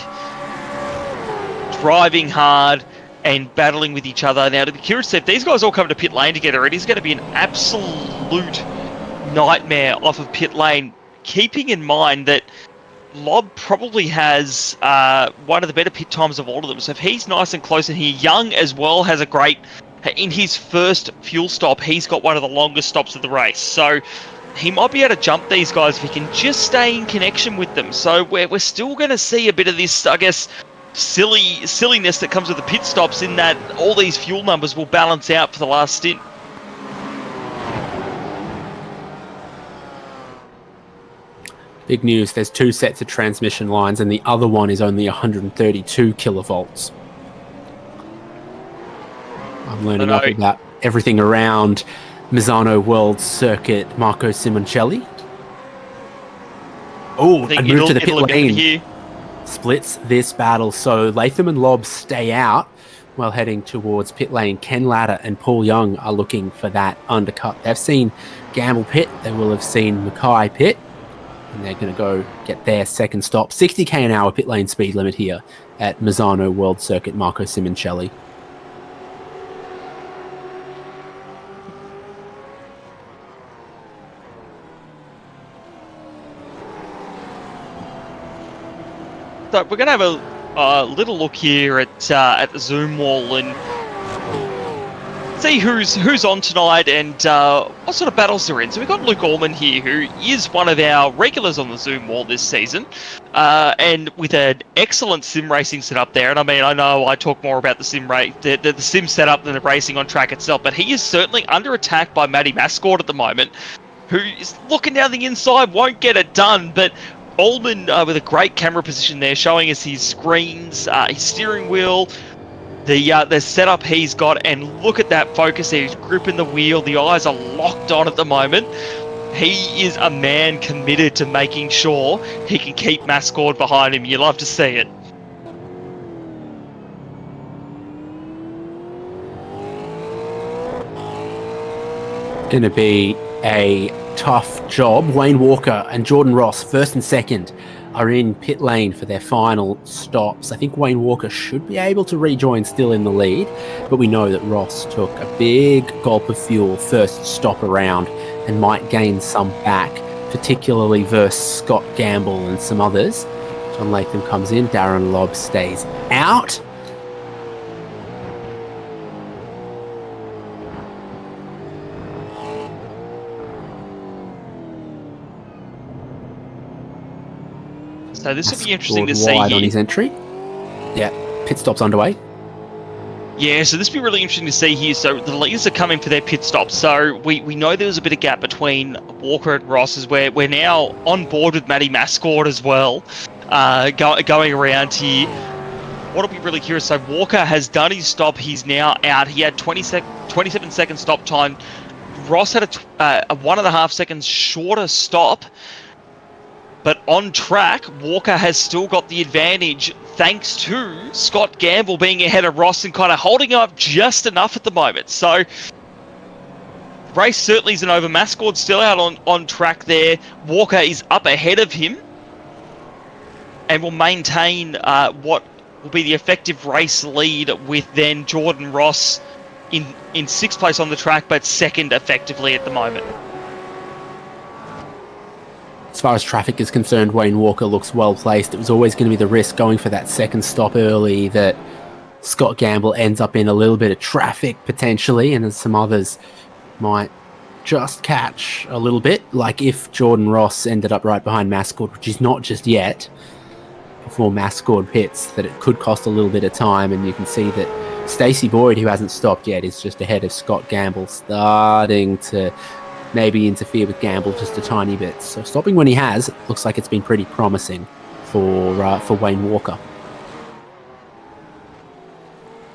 driving hard and battling with each other. Now, to be curious, if these guys all come to pit lane together, it is going to be an absolute nightmare off of pit lane, keeping in mind that Lob probably has one of the better pit times of all of them. So if he's nice and close in here, Young as well has a great, in his first fuel stop, he's got one of the longest stops of the race. So he might be able to jump these guys if he can just stay in connection with them. So we're still going to see a bit of this, I guess, silliness that comes with the pit stops, in that all these fuel numbers will balance out for the last stint. Big news, there's two sets of transmission lines and the other one is only 132 kilovolts. I'm learning up about everything around Misano World Circuit Marco Simoncelli. Oh, and move to the pit lane. Splits this battle, so Latham and Lobb stay out while heading towards pit lane. Ken Latta and Paul Young are looking for that undercut. They've seen Gamble pit, they will have seen Mackay pit, and they're going to go get their second stop. 60k an hour pit lane speed limit here at Misano World Circuit Marco Simoncelli. So we're going to have a little look here at the Zoom wall and see who's on tonight and what sort of battles they're in. So we've got Luke Allman here, who is one of our regulars on the Zoom wall this season, and with an excellent sim racing setup there. And I mean, I know I talk more about the sim setup than the racing on track itself, but he is certainly under attack by Matty Mascord at the moment, who is looking down the inside, won't get it done, but Allman with a great camera position there, showing us his screens, his steering wheel, the setup he's got, and look at that focus there. He's gripping the wheel. The eyes are locked on at the moment. He is a man committed to making sure he can keep Mascord behind him. You love to see it. Going to be a tough job. Wayne Walker and Jordan Ross, first and second, are in pit lane for their final stops. I think Wayne Walker should be able to rejoin still in the lead, but we know that Ross took a big gulp of fuel first stop around and might gain some back, particularly versus Scott Gamble and some others. John Latham comes in, Darren Lobb stays out. So this will be interesting to see wide here. On his entry. Yeah, pit stop's underway. Yeah, so this will be really interesting to see here. So the leaders are coming for their pit stops. So we know there was a bit of gap between Walker and Ross, as we're now on board with Matty Mascord as well, going around here. What'll be really curious, so Walker has done his stop. He's now out. He had 27 second stop time. Ross had a 1.5 seconds shorter stop. But on track, Walker has still got the advantage thanks to Scott Gamble being ahead of Ross and kind of holding up just enough at the moment. So, race certainly isn't over. Mascord's still out on track there. Walker is up ahead of him and will maintain what will be the effective race lead, with then Jordan Ross in sixth place on the track, but second effectively at the moment. As far as traffic is concerned, Wayne Walker looks well placed. It was always going to be the risk going for that second stop early that Scott Gamble ends up in a little bit of traffic potentially, and then some others might just catch a little bit, like if Jordan Ross ended up right behind Mascord, which is not just yet, before Mascord pits, that it could cost a little bit of time. And you can see that Stacey Boyd, who hasn't stopped yet, is just ahead of Scott Gamble, starting to maybe interfere with Gamble just a tiny bit. So stopping when he has, it looks like it's been pretty promising for Wayne Walker.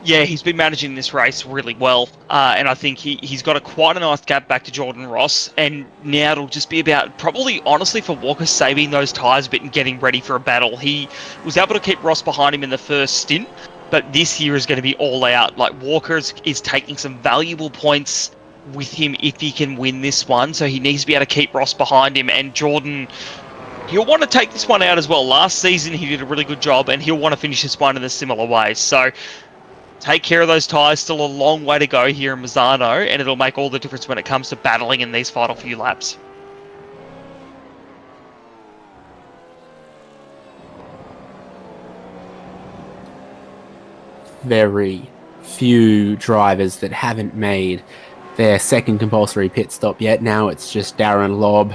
Yeah, he's been managing this race really well, and I think he's got quite a nice gap back to Jordan Ross, and now it'll just be about, probably honestly for Walker, saving those tyres a bit and getting ready for a battle. He was able to keep Ross behind him in the first stint, but this year is going to be all out. Like, Walker is taking some valuable points with him if he can win this one, so he needs to be able to keep Ross behind him, and Jordan, he'll want to take this one out as well. Last season he did a really good job, and he'll want to finish this one in a similar way. So take care of those tyres. Still a long way to go here in Misano, and it'll make all the difference when it comes to battling in these final few laps. Very few drivers that haven't made their second compulsory pit stop yet. Now it's just Darren Lobb,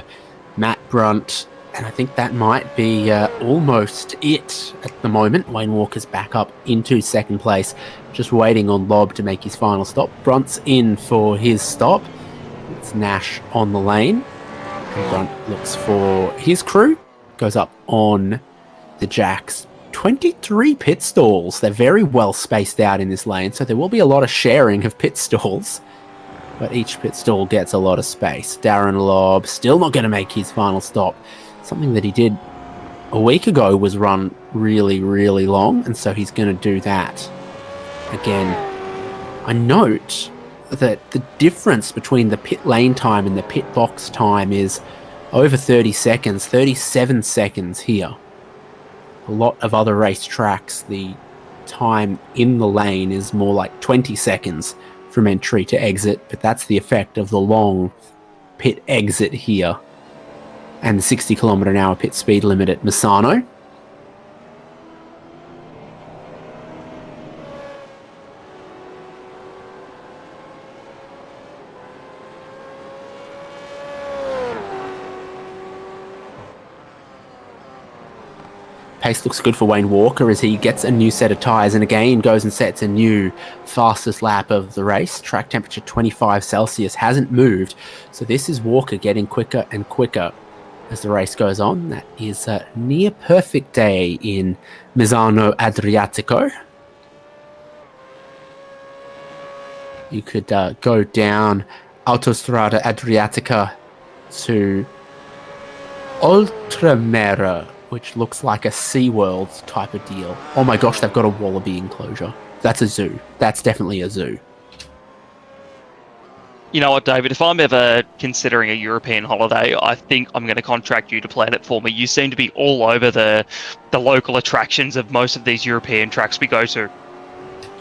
Matt Brunt, and I think that might be almost it at the moment. Wayne Walker's back up into second place, just waiting on Lobb to make his final stop. Brunt's in for his stop. It's Nash on the lane. And Brunt looks for his crew, goes up on the jacks 23 pit stalls. They're very well spaced out in this lane, so there will be a lot of sharing of pit stalls. But each pit stall gets a lot of space. Darren Lobb still not going to make his final stop. Something that he did a week ago was run really, really long, and so he's going to do that again. I note that the difference between the pit lane time and the pit box time is over 30 seconds, 37 seconds here. A lot of other race tracks, the time in the lane is more like 20 seconds from entry to exit, but that's the effect of the long pit exit here and the 60 km/h pit speed limit at Misano. Pace looks good for Wayne Walker as he gets a new set of tyres and again goes and sets a new fastest lap of the race. Track temperature 25 Celsius hasn't moved, so this is Walker getting quicker and quicker as the race goes on. That is a near perfect day in Misano Adriatico. You could go down Autostrada Adriatica to Oltremera, which looks like a SeaWorld type of deal. Oh my gosh, they've got a wallaby enclosure. That's a zoo. That's definitely a zoo. You know what, David? If I'm ever considering a European holiday, I think I'm going to contract you to plan it for me. You seem to be all over the local attractions of most of these European tracks we go to.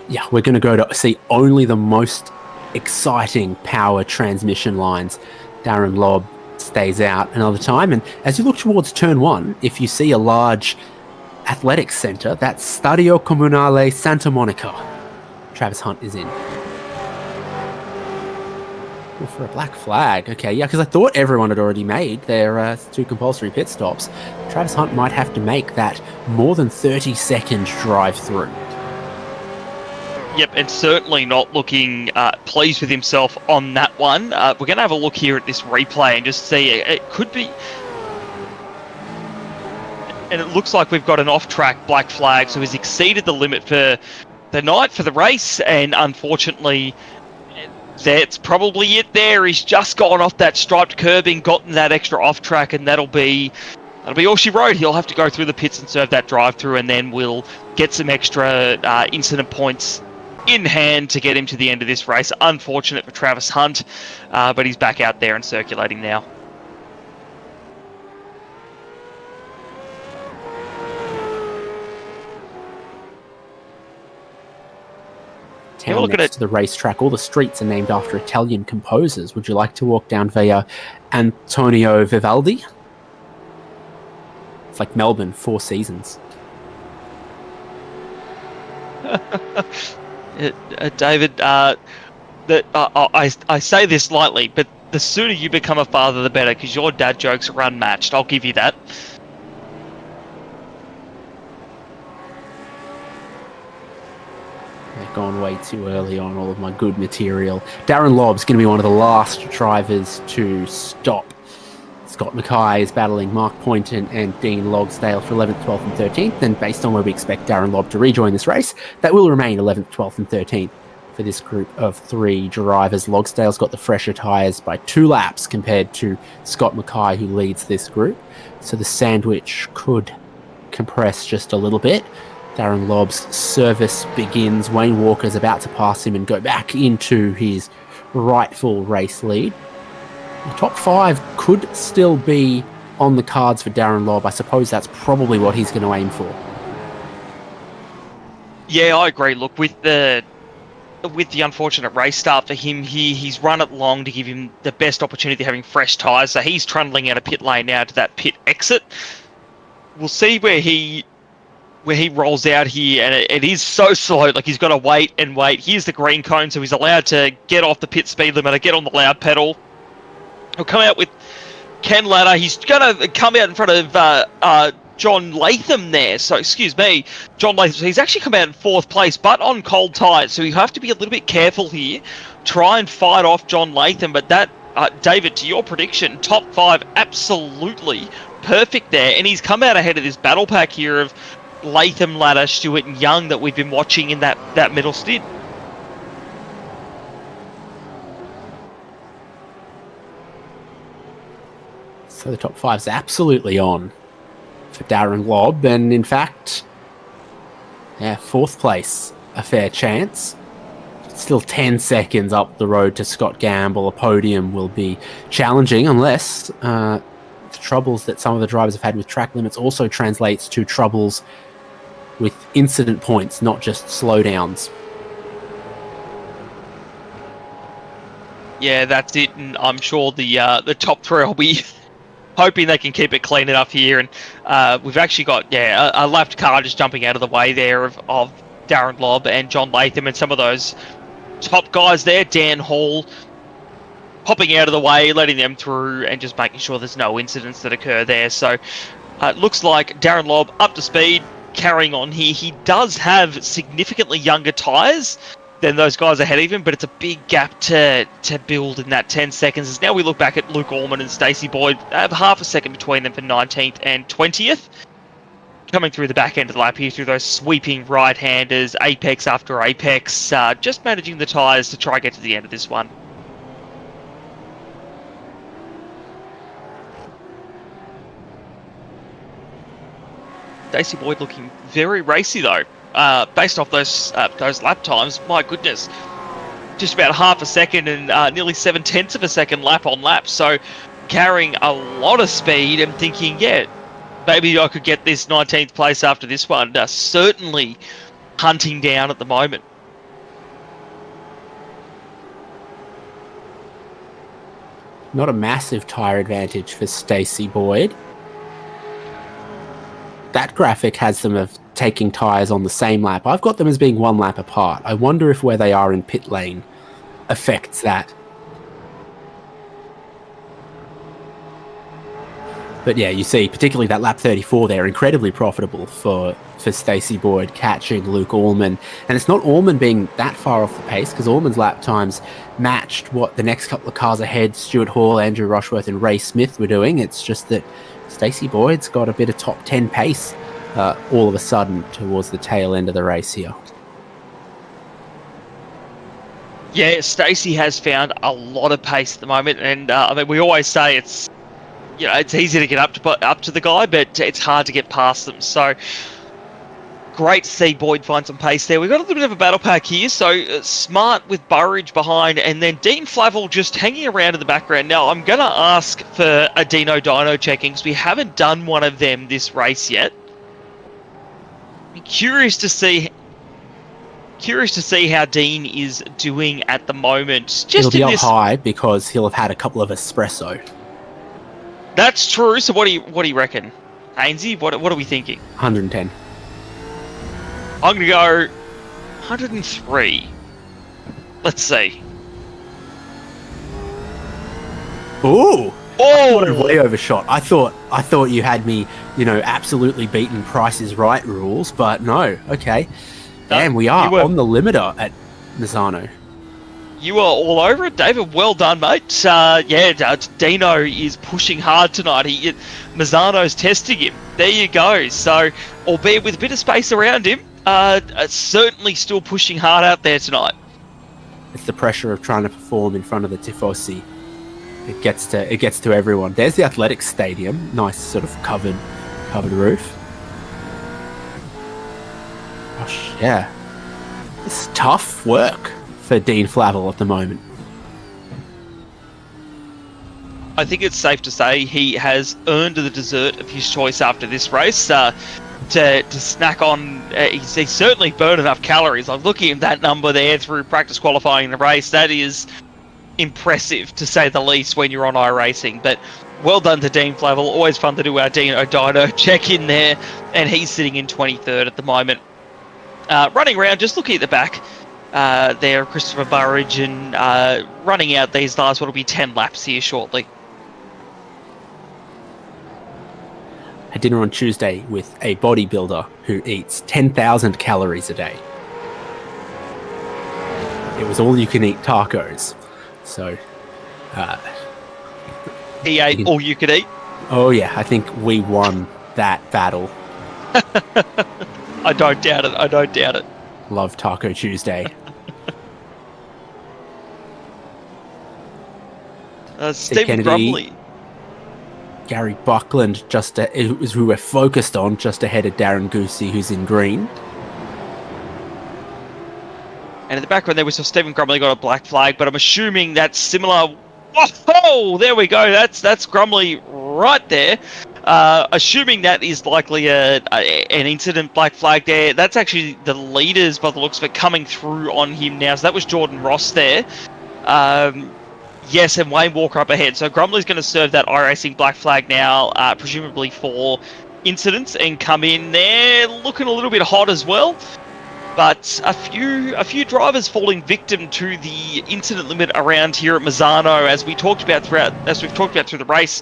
Yeah, we're going to go to see only the most exciting power transmission lines. Darren Lobb stays out another time, and as you look towards turn 1, if you see a large athletics centre, that's Stadio Comunale Santa Monica. Travis Hunt is in. Well, for a black flag. Okay, yeah, because I thought everyone had already made their 2 compulsory pit stops. Travis Hunt might have to make that more than 30-second drive through. Yep, and certainly not looking pleased with himself on that one. We're going to have a look here at this replay and just see. It could be... And it looks like we've got an off-track black flag, so he's exceeded the limit for the night, for the race, and unfortunately, that's probably it there. He's just gone off that striped curbing, gotten that extra off-track, and that'll be all she wrote. He'll have to go through the pits and serve that drive-through, and then we'll get some extra incident points in hand to get him to the end of this race. Unfortunate for Travis Hunt, but he's back out there and circulating now. Town next to the racetrack, all the streets are named after Italian composers. Would you like to walk down via Antonio Vivaldi? It's like Melbourne, 4 seasons. David, I say this lightly, but the sooner you become a father, the better, because your dad jokes are unmatched. I'll give you that. They've gone way too early on all of my good material. Darren Lobb's going to be one of the last drivers to stop. Scott Mackay is battling Mark Poynton and Dean Logsdale for 11th, 12th and 13th, and based on where we expect Darren Lobb to rejoin this race, that will remain 11th, 12th and 13th for this group of 3 drivers. Logsdale's got the fresher tyres by 2 laps compared to Scott Mackay, who leads this group, so the sandwich could compress just a little bit. Darren Lobb's service begins. Wayne Walker's about to pass him and go back into his rightful race lead. The top 5 could still be on the cards for Darren Lobb. I suppose that's probably what he's going to aim for. Yeah, I agree. Look, with the unfortunate race start for him here, he's run it long to give him the best opportunity of having fresh tyres. So he's trundling out of pit lane now to that pit exit. We'll see where he rolls out here, and it is so slow. Like, he's got to wait and wait. Here's the green cone, so he's allowed to get off the pit speed limiter, get on the loud pedal. He'll come out with Ken Ladder. He's going to come out in front of John Latham there. So, excuse me, John Latham. So he's actually come out in 4th place, but on cold tyres. So you have to be a little bit careful here. Try and fight off John Latham. But that, David, to your prediction, top 5, absolutely perfect there. And he's come out ahead of this battle pack here of Latham ladder, Stewart and Young that we've been watching in that middle stint. So the top five's absolutely on for Darren Lobb, and in fact, yeah, fourth place, a fair chance. Still 10 seconds up the road to Scott Gamble. A podium will be challenging unless the troubles that some of the drivers have had with track limits also translates to troubles with incident points, not just slowdowns. Yeah, that's it, and I'm sure the top three will be hoping they can keep it clean enough here. And we've actually got a lapped car just jumping out of the way there of Darren Lobb and John Latham, and some of those top guys there, Dan Hall, popping out of the way, letting them through, and just making sure there's no incidents that occur there. So it looks like Darren Lobb up to speed, carrying on here. He does have significantly younger tyres than those guys ahead of him, but it's a big gap to build in that 10 seconds. As now we look back at Luke Allman and Stacey Boyd, have half a second between them for 19th and 20th. Coming through the back end of the lap here through those sweeping right-handers, apex after apex, just managing the tyres to try and get to the end of this one. Stacey Boyd looking very racy though, based off those lap times. My goodness, just about half a second and nearly 7/10 of a second lap on lap. So carrying a lot of speed and thinking, yeah, maybe I could get this 19th place after this one. Certainly hunting down at the moment. Not a massive tyre advantage for Stacey Boyd. That graphic has them of taking tyres on the same lap. I've got them as being one lap apart. I wonder if where they are in pit lane affects that. But yeah, you see, particularly that lap 34 there, incredibly profitable for Stacey Boyd catching Luke Allman. And it's not Allman being that far off the pace, because Allman's lap times matched what the next couple of cars ahead, Stuart Hall, Andrew Rushworth and Ray Smith were doing. It's just that Stacey Boyd's got a bit of top 10 pace all of a sudden towards the tail end of the race here. Yeah, Stacey has found a lot of pace at the moment, and I mean, we always say it's easy to get up to the guy, but it's hard to get past them. So great to see Boyd find some pace there. We've got a little bit of a battle pack here. So Smart with Burridge behind, and then Dean Flavel just hanging around in the background. Now I'm going to ask for a Dino Dyno checking, because we haven't done one of them this race yet. I'm curious to see how Dean is doing at the moment. He'll be up high because he'll have had a couple of espresso. That's true. So what do you reckon, Hainsey? What are we thinking? 110. I'm going to go 103. Let's see. Ooh! Oh! Way overshot. I thought you had me, absolutely beaten Price is Right rules, but no. Okay. Damn, we are on the limiter at Misano. You are all over it, David. Well done, mate. Dino is pushing hard tonight. Misano's testing him. There you go. So, albeit with a bit of space around him, certainly still pushing hard out there tonight. It's the pressure of trying to perform in front of the Tifosi. It gets to everyone. There's the athletics stadium. Nice sort of covered roof. Gosh, yeah. It's tough work for Dean Flavel at the moment. I think it's safe to say he has earned the dessert of his choice after this race. To snack on, he's certainly burned enough calories. I'm looking at that number there through practice qualifying the race. That is impressive, to say the least, when you're on iRacing. But well done to Dean Flavel. Always fun to do our Dino Dyno check in there. And he's sitting in 23rd at the moment. Running around, just looking at the back there, Christopher Burridge, and running out these last, what'll be 10 laps here shortly. Had dinner on Tuesday with a bodybuilder who eats 10,000 calories a day. It was all you can eat tacos. So he ate all you could eat? Oh yeah, I think we won that battle I don't doubt it. I don't doubt it. Love Taco Tuesday. Stephen Kennedy, Grumley. Gary Buckland, is who we're focused on, just ahead of Darren Goosey, who's in green. And in the background there we saw Stephen Grumley got a black flag, but I'm assuming that's similar. Oh, there we go. That's Grumley right there. Assuming that is likely an incident black flag there. That's actually the leaders, by the looks of it, coming through on him now. So that was Jordan Ross there. Yes, and Wayne Walker up ahead. So Grumley's going to serve that iRacing black flag now, presumably for incidents, and come in there looking a little bit hot as well. But a few drivers falling victim to the incident limit around here at Misano, as we've talked about through the race.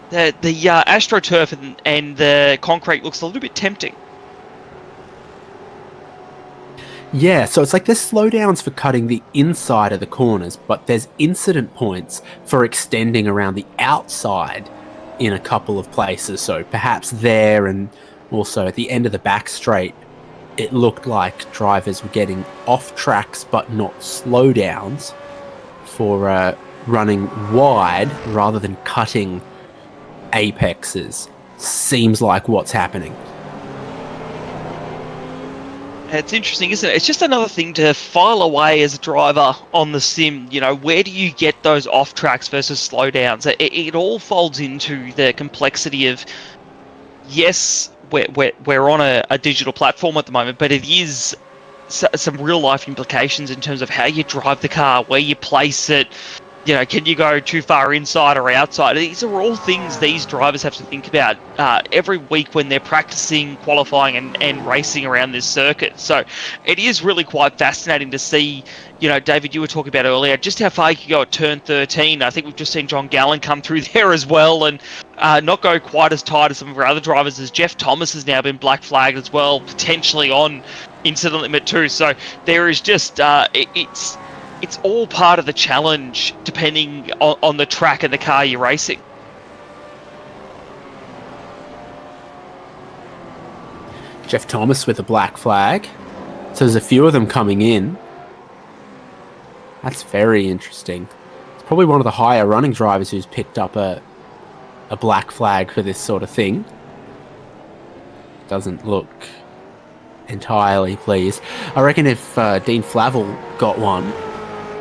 The AstroTurf and the concrete looks a little bit tempting. Yeah, so it's like there's slowdowns for cutting the inside of the corners, but there's incident points for extending around the outside in a couple of places. So perhaps there, and also at the end of the back straight, it looked like drivers were getting off tracks but not slowdowns for running wide rather than cutting apexes. Seems like what's happening. It's interesting, isn't it? It's just another thing to file away as a driver on the sim. You know, where do you get those off tracks versus slowdowns? It all folds into the complexity of, yes, we're on a digital platform at the moment, but it is some real life implications in terms of how you drive the car, where you place it. You know, can you go too far inside or outside? These are all things these drivers have to think about every week when they're practicing, qualifying and racing around this circuit. So it is really quite fascinating to see, you know, David, you were talking about earlier, just how far you can go at turn 13. I think we've just seen John Gallen come through there as well and not go quite as tight as some of our other drivers, as Jeff Thomas has now been black flagged as well, potentially on incident limit 2. So there is just, it's all part of the challenge, depending on the track and the car you're racing. Jeff Thomas with a black flag. So there's a few of them coming in. That's very interesting. It's probably one of the higher running drivers who's picked up a black flag for this sort of thing. Doesn't look entirely pleased. I reckon if Dean Flavel got one,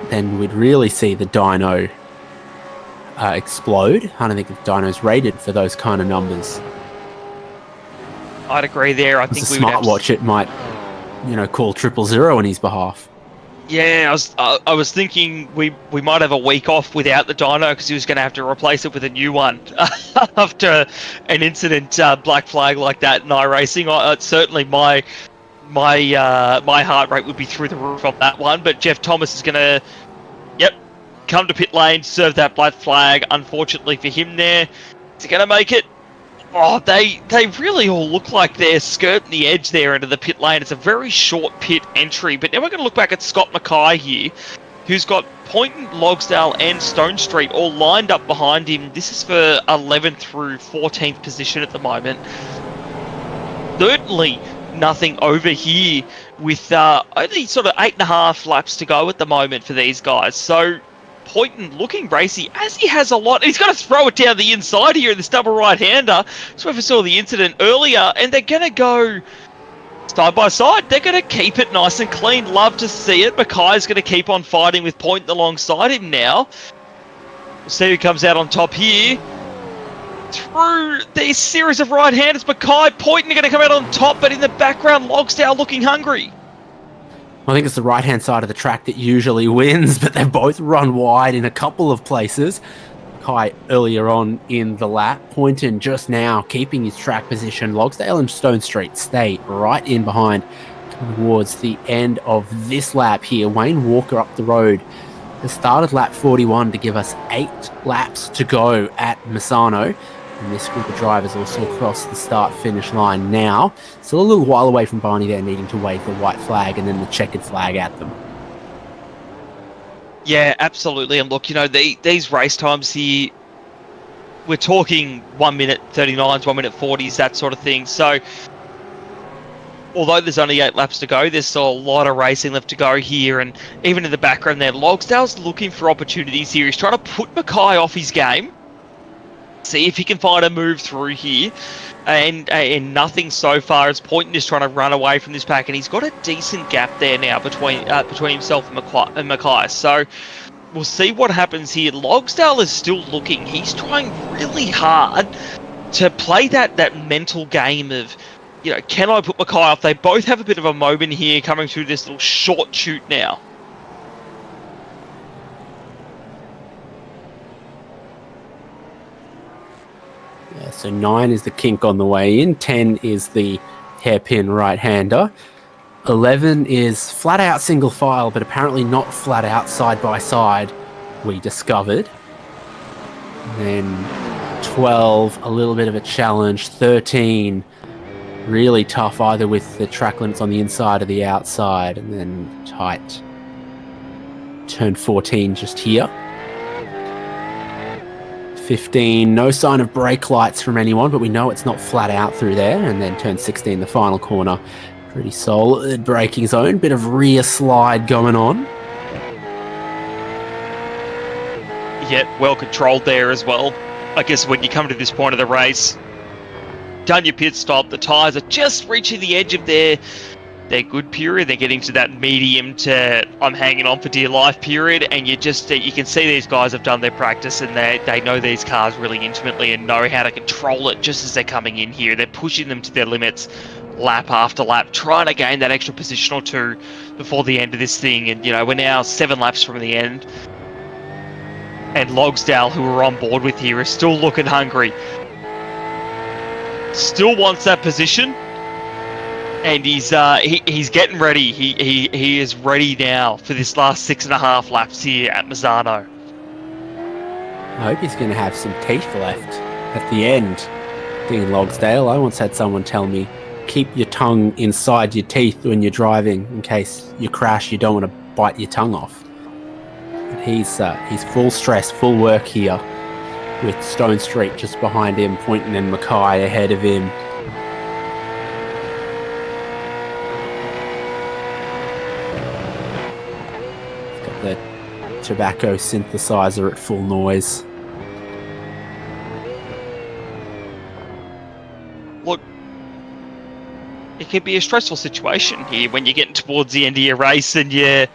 then we'd really see the dyno explode. I don't think the dyno's rated for those kind of numbers. I'd agree there. I think a smartwatch, it might, call 000 on his behalf. Yeah, I was thinking we might have a week off without the dyno because he was going to have to replace it with a new one after an incident black flag like that in iRacing. Certainly my heart rate would be through the roof on that one, but Jeff Thomas is going to, come to pit lane, serve that black flag. Unfortunately for him there, is he going to make it? Oh, they really all look like they're skirting the edge there into the pit lane. It's a very short pit entry, but now we're going to look back at Scott Mackay here, who's got Poynton, Logsdale and Stone Street all lined up behind him. This is for 11th through 14th position at the moment. Certainly nothing over here with only sort of 8.5 laps to go at the moment for these guys. So Poynton looking racy, as he has a lot. He's got to throw it down the inside here in this double right-hander. So if we saw the incident earlier, and they're going to go side by side. They're going to keep it nice and clean. Love to see it. Mackay's going to keep on fighting with Poynton alongside him now. We'll see who comes out on top here. Through this series of right-handers, Mackay, Poynton are going to come out on top, but in the background, Logsdale looking hungry. I think it's the right-hand side of the track that usually wins, but they've both run wide in a couple of places. Mackay earlier on in the lap. Poynton just now keeping his track position. Logsdale and Stone Street stay right in behind towards the end of this lap here. Wayne Walker up the road has started lap 41 to give us 8 laps to go at Misano. And this group of drivers also cross the start-finish line now. Still a little while away from Barney there, needing to wave the white flag and then the checkered flag at them. Yeah, absolutely. And look, these race times here, we're talking 1 minute 39s, 1 minute 40s, that sort of thing. So although there's only 8 laps to go, there's still a lot of racing left to go here. And even in the background there, Logsdale's looking for opportunities here. He's trying to put Mackay off his game, see if he can find a move through here. And nothing so far. It's Poynton just trying to run away from this pack, and he's got a decent gap there now between himself and Mackay. So we'll see what happens here. Logsdale is still looking. He's trying really hard to play that mental game of, you know, can I put Mackay off? They both have a bit of a moment here coming through this little short shoot now. Yeah, so 9 is the kink on the way in, 10 is the hairpin right-hander, 11 is flat out single file, but apparently not flat out side by side, we discovered. And then 12, a little bit of a challenge, 13, really tough either with the track limits on the inside or the outside, and then tight. Turn 14 just here. 15, no sign of brake lights from anyone, but we know it's not flat out through there. And then turn 16, the final corner, pretty solid braking zone, bit of rear slide going on. Yeah, well controlled there as well. I guess when you come to this point of the race, done your pit stop, the tyres are just reaching the edge of their good period. They're getting to that medium to I'm hanging on for dear life period, and you can see these guys have done their practice, and they know these cars really intimately and know how to control it just as they're coming in here. They're pushing them to their limits lap after lap, trying to gain that extra position or two before the end of this thing. And, you know, we're now 7 laps from the end, and Logsdale, who we're on board with here, is still looking hungry. Still wants that position. And he's getting ready. He is ready now for this last 6.5 laps here at Misano. I hope he's going to have some teeth left at the end. Dean Logsdale, I once had someone tell me, keep your tongue inside your teeth when you're driving in case you crash. You don't want to bite your tongue off. And he's full stress, full work here with Stone Street just behind him, Poynton and Mackay ahead of him. The tobacco synthesizer at full noise. Look, it can be a stressful situation here when you're getting towards the end of your race and you're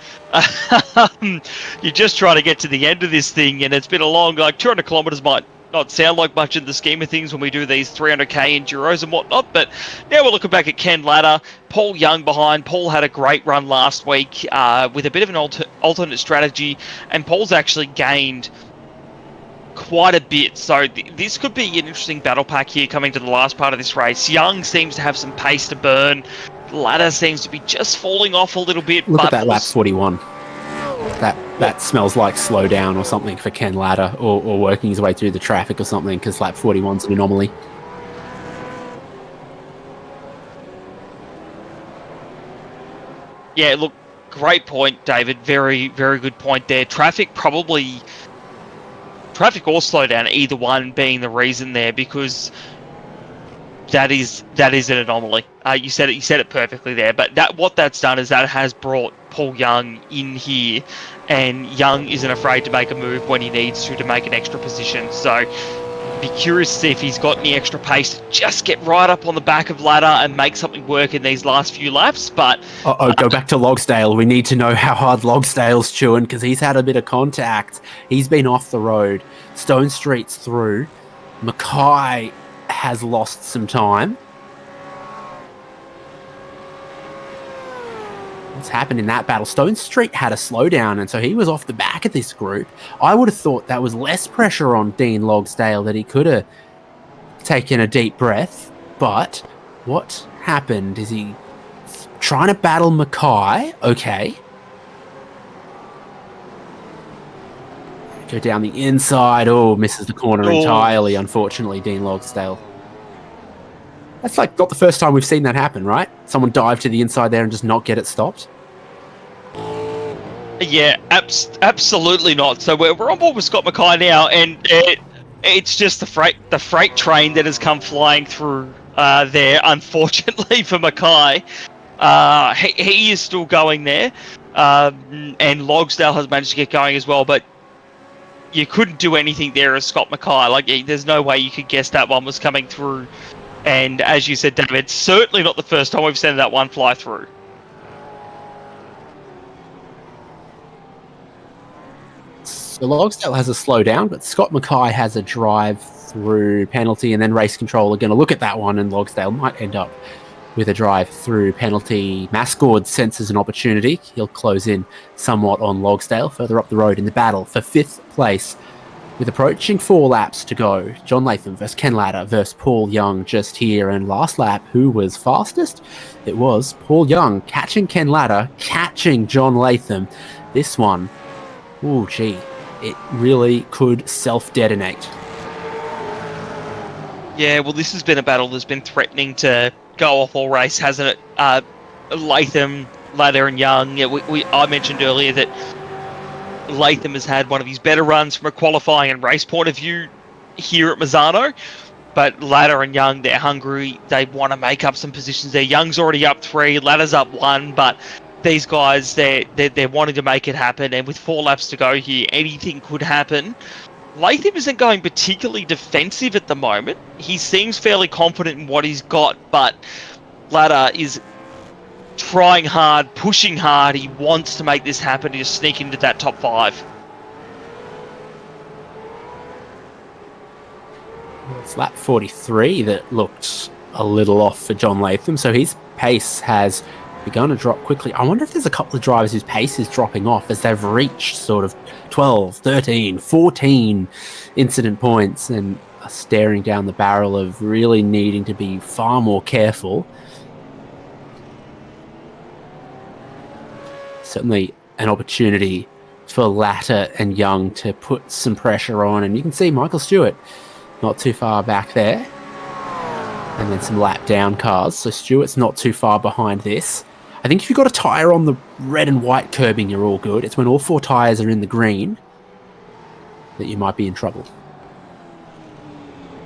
just trying to get to the end of this thing, and it's been a long, like 200 kilometers might not sound like much in the scheme of things when we do these 300k enduros and whatnot, but now we're looking back at Ken Latta, Paul Young behind. Paul had a great run last week with a bit of an alternate strategy, and Paul's actually gained quite a bit, so this could be an interesting battle pack here coming to the last part of this race. Young seems to have some pace to burn. Latta seems to be just falling off a little bit. Look at that lap 41. That smells like slow down or something for Ken Latta, or working his way through the traffic or something, because lap 41's an anomaly. Yeah, look, great point, David. Very, very good point there. Traffic or slow down, either one being the reason there, because that is an anomaly. You said it perfectly there. But what that's done is that has brought Paul Young in here, and Young isn't afraid to make a move when he needs to make an extra position. So be curious to see if he's got any extra pace to just get right up on the back of Latta and make something work in these last few laps. But go back to Logsdale. We need to know how hard Logsdale's chewing, because he's had a bit of contact. He's been off the road. Stone Street's through. Mackay has lost some time. What's happened in that battle? Stone Street had a slowdown, and so he was off the back of this group. I would have thought that was less pressure on Dean Logsdale, that he could have taken a deep breath. But what happened? Is he trying to battle Mackay? Okay. Go down the inside. Oh, misses the corner entirely, unfortunately, Dean Logsdale. That's like not the first time we've seen that happen, right? Someone dive to the inside there and just not get it stopped. Yeah, absolutely not. So we're on board with Scott Mackay now, and it's just the freight train that has come flying through there, unfortunately for Mackay. He is still going there, and Logsdale has managed to get going as well, but you couldn't do anything there as Scott Mackay. Like, there's no way you could guess that one was coming through. And as you said, David, certainly not the first time we've seen that one fly through. So Logsdale has a slowdown, but Scott Mackay has a drive through penalty, and then Race Control are going to look at that one, and Logsdale might end up with a drive through penalty. Mascord senses an opportunity. He'll close in somewhat on Logsdale further up the road in the battle for 5th place. With approaching 4 laps to go, John Latham versus Ken Latta versus Paul Young just here. And last lap, who was fastest? It was Paul Young catching Ken Latta, catching John Latham. This one, ooh, gee, it really could self-detonate. Yeah, well, this has been a battle that's been threatening to go off all race, hasn't it? Latham, Latta and Young. Yeah, I mentioned earlier that Latham has had one of his better runs from a qualifying and race point of view here at Misano, but Latta and Young, they're hungry. They want to make up some positions there. Young's already up 3, Latta's up 1, but these guys, they're wanting to make it happen, and with 4 laps to go here, anything could happen. Latham isn't going particularly defensive at the moment. He seems fairly confident in what he's got, but Latta is trying hard, pushing hard. He wants to make this happen to sneak into that top 5. It's lap 43 that looked a little off for John Latham, so his pace has begun to drop quickly. I wonder if there's a couple of drivers whose pace is dropping off as they've reached sort of 12, 13, 14 incident points and are staring down the barrel of really needing to be far more careful. Certainly an opportunity for Latta and Young to put some pressure on, and you can see Michael Stewart not too far back there, and then some lap down cars, so Stewart's not too far behind this. I think if you've got a tyre on the red and white curbing, you're all good. It's when all 4 tyres are in the green that you might be in trouble.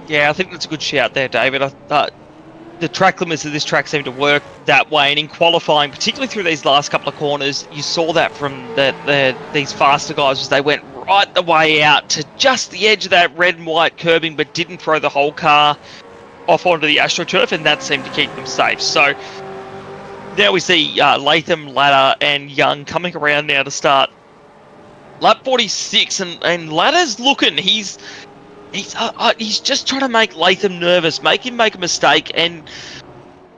Yeah, I think that's a good shout there, David. The track limits of this track seem to work that way, and in qualifying, particularly through these last couple of corners, you saw that from these faster guys as they went right the way out to just the edge of that red and white curbing, but didn't throw the whole car off onto the AstroTurf, and that seemed to keep them safe. So now we see Latham, Latta, and Young coming around now to start lap 46, and Latta's looking. He's just trying to make Latham nervous, make him make a mistake, and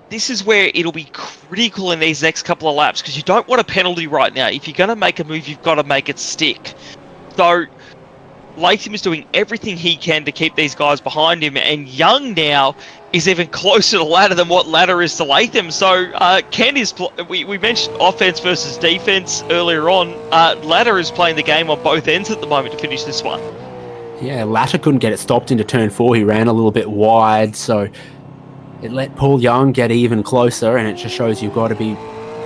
this is where it'll be critical in these next couple of laps, because you don't want a penalty right now. If you're going to make a move, you've got to make it stick. So Latham is doing everything he can to keep these guys behind him, and Young now is even closer to Latta than what Latta is to Latham. So Ken is, we mentioned offense versus defense earlier on. Latta is playing the game on both ends at the moment to finish this one. Yeah, Latta couldn't get it stopped into turn 4. He ran a little bit wide, so it let Paul Young get even closer, and it just shows you've got to be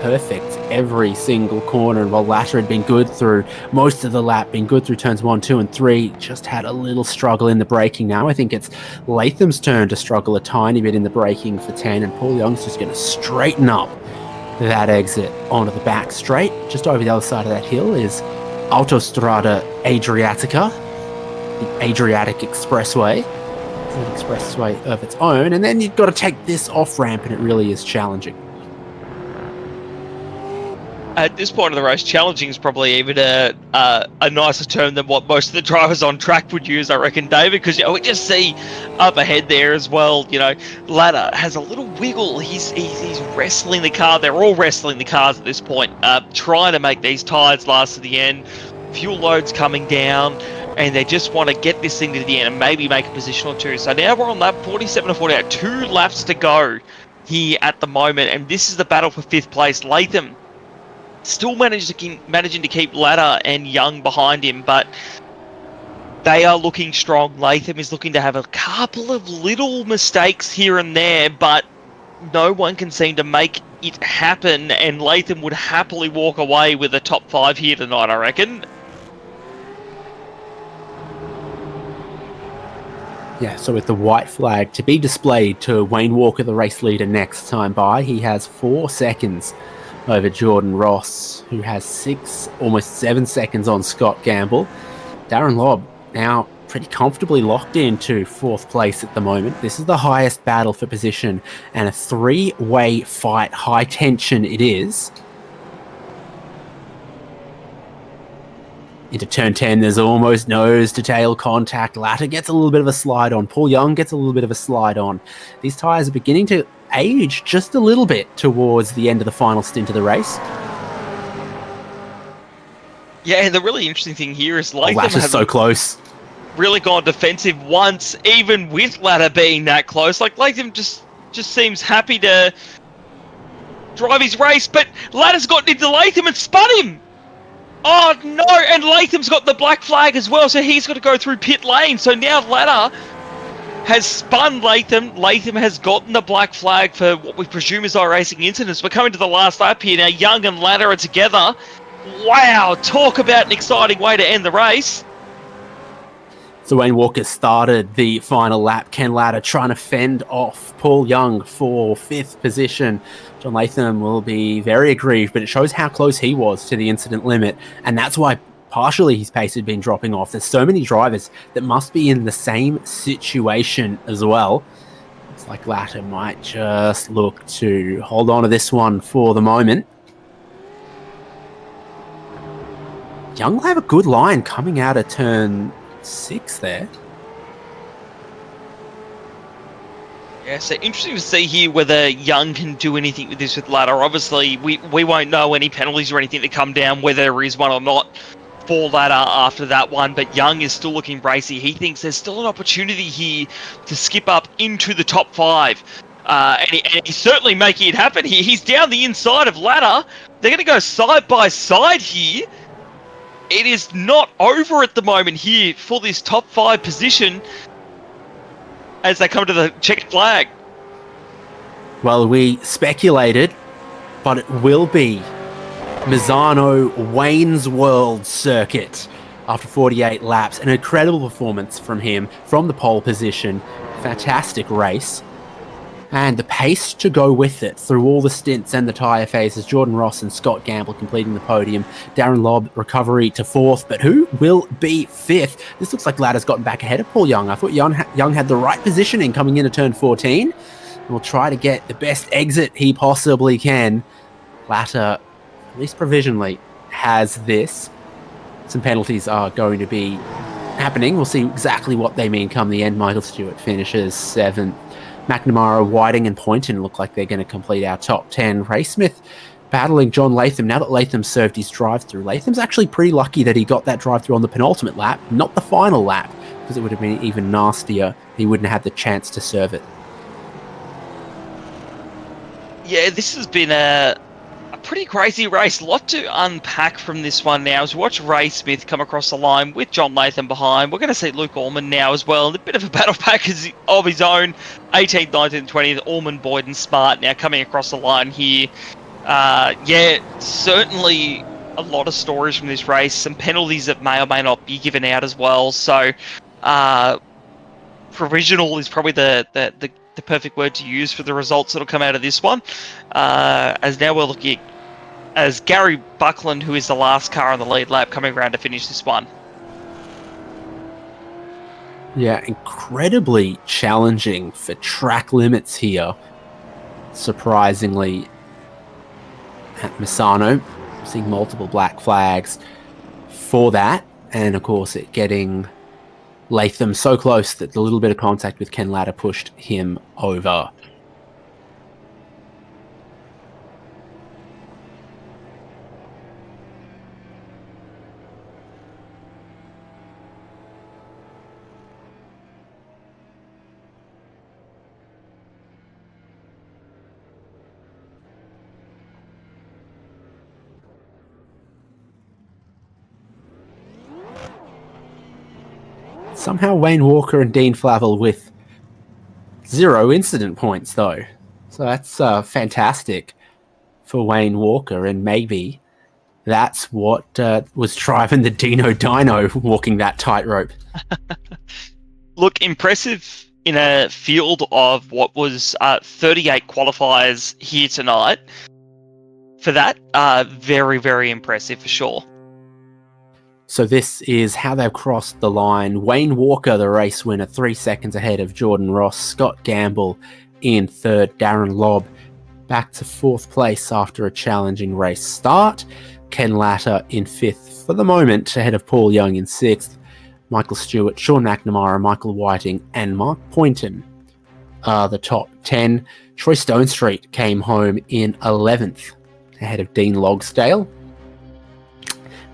perfect every single corner. And while Latta had been good through most of the lap, been good through turns 1, 2, and 3, just had a little struggle in the braking. Now I think it's Latham's turn to struggle a tiny bit in the braking for 10, and Paul Young's just going to straighten up that exit onto the back straight. Just over the other side of that hill is Autostrada Adriatica, the Adriatic Expressway. It's an expressway of its own, and then you've got to take this off ramp, and it really is challenging. At this point of the race, challenging is probably even a nicer term than what most of the drivers on track would use, I reckon, David, because we just see up ahead there as well, Latta has a little wiggle. He's wrestling the car. They're all wrestling the cars at this point, trying to make these tyres last to the end. Fuel loads coming down, and they just want to get this thing to the end and maybe make a position or two. So now we're on lap 47 to 48, 2 laps to go here at the moment, and this is the battle for 5th place. Latham still managing to keep Latta and Young behind him, but they are looking strong. Latham is looking to have a couple of little mistakes here and there, but no one can seem to make it happen, and Latham would happily walk away with a top 5 here tonight, I reckon. Yeah, so with the white flag to be displayed to Wayne Walker, the race leader, next time by, he has 4 seconds over Jordan Ross, who has 6, almost 7 seconds on Scott Gamble. Darren Lobb now pretty comfortably locked into 4th place at the moment. This is the highest battle for position, and a 3-way fight, high tension it is. Into turn 10, there's almost nose-to-tail contact. Latter gets a little bit of a slide on. Paul Young gets a little bit of a slide on. These tyres are beginning to age just a little bit towards the end of the final stint of the race. Yeah, and the really interesting thing here is Latham Latter's so close. Really gone defensive once, even with Latter being that close. Like, Latham just seems happy to drive his race, but Latter's gotten into Latham and spun him! Oh no, and Latham's got the black flag as well, so he's got to go through pit lane. So now Latter has spun Latham. Latham has gotten the black flag for what we presume is iRacing incidents. We're coming to the last lap here now. Young and Latter are together. Wow, talk about an exciting way to end the race. So Wayne Walker started the final lap. Ken Latter trying to fend off Paul Young for 5th position. John Latham will be very aggrieved, but it shows how close he was to the incident limit, and that's why partially his pace had been dropping off. There's so many drivers that must be in the same situation as well. It's like Latter might just look to hold on to this one for the moment. Young will have a good line coming out of turn 6 there. Yeah, so interesting to see here whether Young can do anything with this with Latter. Obviously, we won't know any penalties or anything that come down, whether there is one or not for Latter after that one, but Young is still looking bracy. He thinks there's still an opportunity here to skip up into the top 5. And he's certainly making it happen here. He's down the inside of Latter. They're going to go side by side here. It is not over at the moment here for this top 5 position as they come to the checkered flag. Well, we speculated, but it will be Misano Wayne's World Circuit after 48 laps. An incredible performance from him from the pole position. Fantastic race. And the pace to go with it through all the stints and the tyre phases. Jordan Ross and Scott Gamble completing the podium. Darren Lobb recovery to 4th, but who will be 5th? This looks like Latter's gotten back ahead of Paul Young. I thought Young had the right positioning coming into turn 14. And will try to get the best exit he possibly can. Latter, at least provisionally, has this. Some penalties are going to be happening. We'll see exactly what they mean come the end. Michael Stewart finishes 7th. McNamara, Whiting and Poynton look like they're going to complete our top 10. Ray Smith battling John Latham. Now that Latham served his drive-through, Latham's actually pretty lucky that he got that drive-through on the penultimate lap, not the final lap, because it would have been even nastier. He wouldn't have had the chance to serve it. Yeah, this has been a pretty crazy race. A lot to unpack from this one now. As we watch Ray Smith come across the line with John Latham behind. We're going to see Luke Allman now as well. A bit of a battle pack of his own. 18th, 19th, 20th. Allman, Boyd and Smart now coming across the line here. Yeah, certainly a lot of stories from this race. Some penalties that may or may not be given out as well. So, provisional is probably the perfect word to use for the results that'll come out of this one. As now we're looking as Gary Buckland, who is the last car on the lead lap, coming around to finish this one. Yeah, incredibly challenging for track limits here. Surprisingly, at Misano, seeing multiple black flags for that. And of course, it getting Latham so close that the little bit of contact with Ken Latter pushed him over. Somehow Wayne Walker and Dean Flavel with 0 incident points, though. So that's fantastic for Wayne Walker, and maybe that's what was driving the Dino walking that tightrope. Look, impressive in a field of what was 38 qualifiers here tonight. For that, very, very impressive for sure. So this is how they've crossed the line. Wayne Walker, the race winner, 3 seconds ahead of Jordan Ross. Scott Gamble in third. Darren Lobb back to fourth place after a challenging race start. Ken Latter in fifth for the moment, ahead of Paul Young in sixth. Michael Stewart, Sean McNamara, Michael Whiting, and Mark Poynton are the top 10. Troy Stonestreet came home in 11th, ahead of Dean Logsdale.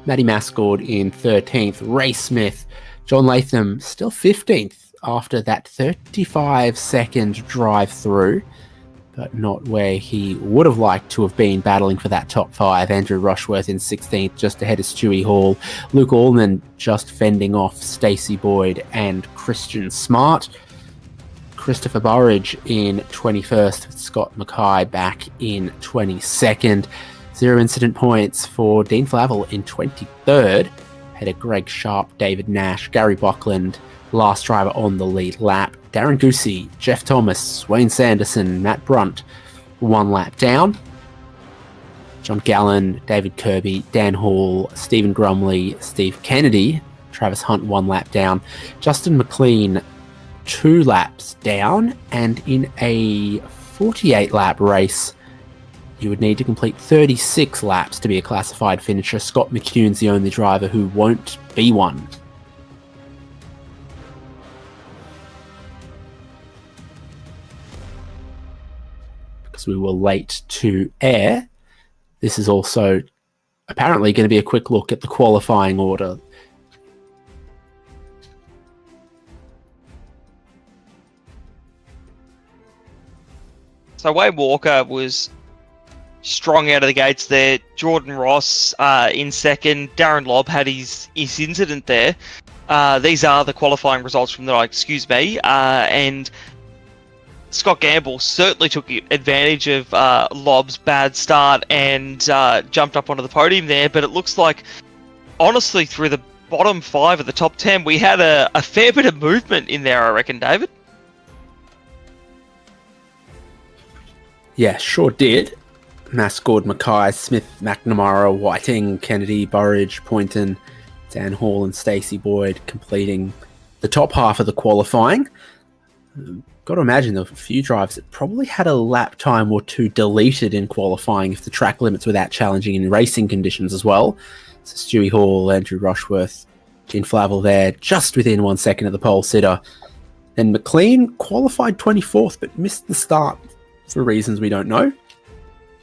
Matty Mascord in 13th. Ray Smith, John Latham still 15th after that 35-second drive through, but not where he would have liked to have been battling for that top 5. Andrew Rushworth in 16th, just ahead of Stewie Hall. Luke Allman just fending off Stacey Boyd and Christian Smart. Christopher Burridge in 21st, with Scott Mackay back in 22nd. 0 incident points for Dean Flavel in 23rd. Ahead of Greg Sharp, David Nash, Gary Buckland, last driver on the lead lap. Darren Goosey, Jeff Thomas, Wayne Sanderson, Matt Brunt, 1 lap down. John Gallen, David Kirby, Dan Hall, Stephen Grumley, Steve Kennedy, Travis Hunt, 1 lap down. Justin McLean, 2 laps down. And in a 48-lap race, you would need to complete 36 laps to be a classified finisher. Scott McCune's the only driver who won't be one. Because we were late to air, this is also apparently going to be a quick look at the qualifying order. So Wayne Walker was strong out of the gates there. Jordan Ross in second. Darren Lobb had his incident there. These are the qualifying results from the night, and Scott Gamble certainly took advantage of Lobb's bad start and jumped up onto the podium there, but it looks like, honestly, through the bottom 5 of the top 10, we had a fair bit of movement in there, I reckon, David. Yeah, sure did. Mascord, Mackay, Smith, McNamara, Whiting, Kennedy, Burridge, Poynton, Dan Hall and Stacey Boyd completing the top half of the qualifying. Got to imagine there were a few drivers that probably had a lap time or two deleted in qualifying if the track limits were that challenging in racing conditions as well. So Stewie Hall, Andrew Rushworth, Dean Flavel there, just within 1 second of the pole sitter. Then McLean qualified 24th but missed the start for reasons we don't know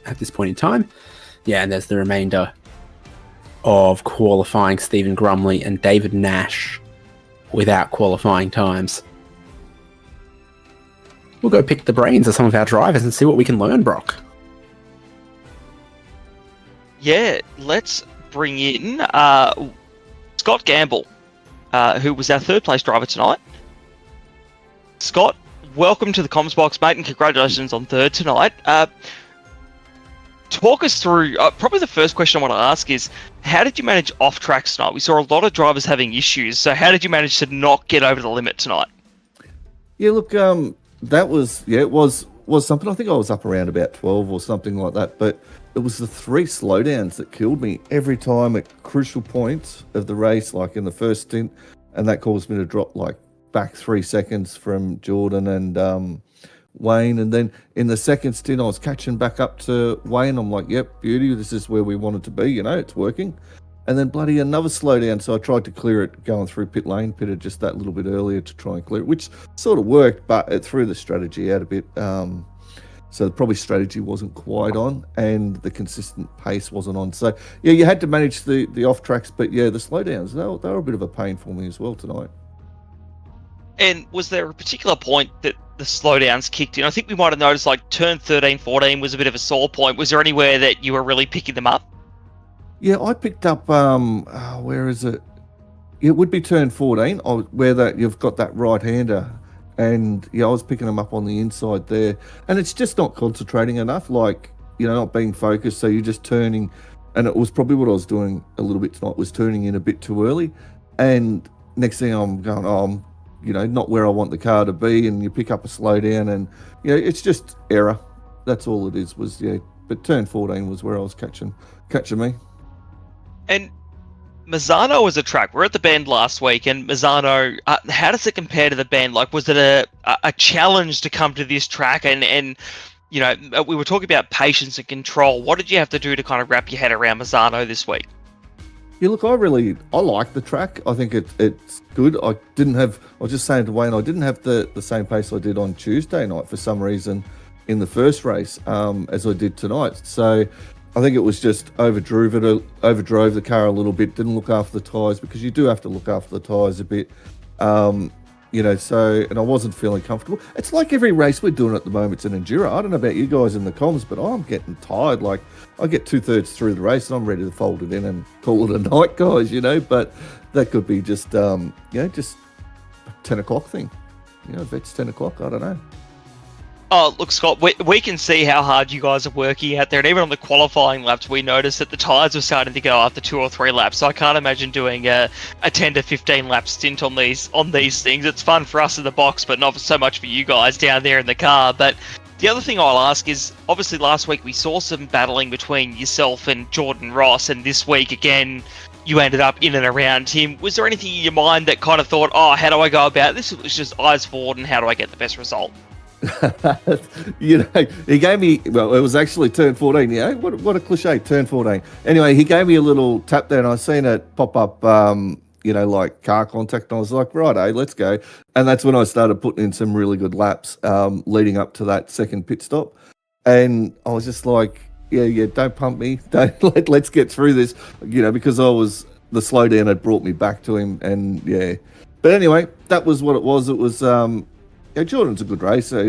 at this point in time. Yeah, and there's the remainder of qualifying. Stephen Grumley and David Nash without qualifying times. We'll go pick the brains of some of our drivers and see what we can learn, Brock. Yeah, let's bring in Scott Gamble, who was our third place driver tonight. Scott, welcome to the comms box, mate, and congratulations on third tonight. Talk us through, probably the first question I want to ask is, how did you manage off tracks tonight? We saw a lot of drivers having issues, so how did you manage to not get over the limit tonight? Yeah, look, that was, it was something. I think I was up around about 12 or something like that, but it was the 3 slowdowns that killed me every time at crucial points of the race, like in the first stint, and that caused me to drop like back 3 seconds from Jordan and Wayne, and then in the second stint I was catching back up to Wayne. I'm like, yep, beauty, this is where we wanted to be, you know, it's working. And then bloody another slowdown, so I tried to clear it going through pit lane, pitted just that little bit earlier to try and clear it, which sort of worked, but it threw the strategy out a bit. So probably strategy wasn't quite on, and the consistent pace wasn't on. So yeah, you had to manage the off tracks, but yeah, the slowdowns, they were a bit of a pain for me as well tonight. And was there a particular point that the slowdowns kicked in? I think we might have noticed like turn 13, 14 was a bit of a sore point. Was there anywhere that you were really picking them up? Yeah, I picked up, where is it? It would be turn 14, where that you've got that right-hander. And yeah, I was picking them up on the inside there. And it's just not concentrating enough, like, you know, not being focused. So you're just turning, and it was probably what I was doing a little bit tonight, was turning in a bit too early. And next thing I'm going, not where I want the car to be, and you pick up a slowdown, and it's just error. That's all it is. But turn 14 was where I was catching me. And Misano was a track. We're at the Bend last week, and Misano, how does it compare to the Bend? Like, was it a challenge to come to this track? And we were talking about patience and control. What did you have to do to kind of wrap your head around Misano this week? Yeah, look, I like the track. I think it's good. I was just saying to Wayne, I didn't have the same pace I did on Tuesday night for some reason in the first race as I did tonight. So I think it was just overdrove the car a little bit, didn't look after the tyres, because you do have to look after the tyres a bit. And I wasn't feeling comfortable. It's like every race we're doing at the moment, it's an enduro. I don't know about you guys in the comms, but I'm getting tired. Like, I get 2/3 through the race and I'm ready to fold it in and call it a night, guys, but that could be just, just a 10 o'clock thing. Vets 10 o'clock, I don't know. Oh, look, Scott, we can see how hard you guys are working out there. And even on the qualifying laps, we noticed that the tyres were starting to go after 2 or 3 laps. So I can't imagine doing a 10 to 15 lap stint on these things. It's fun for us in the box, but not so much for you guys down there in the car. But the other thing I'll ask is, obviously last week we saw some battling between yourself and Jordan Ross. And this week, again, you ended up in and around him. Was there anything in your mind that kind of thought, how do I go about this? It was just eyes forward and how do I get the best result? He gave me, well, it was actually turn 14. What a cliche, turn 14. Anyway, he gave me a little tap there, and I seen it pop up, like car contact, and I was like, right, let's go. And that's when I started putting in some really good laps leading up to that second pit stop. And I was just like, yeah, don't pump me, let's get through this, because the slowdown had brought me back to him, and yeah. But anyway, that was what it was. It was Jordan's a good racer.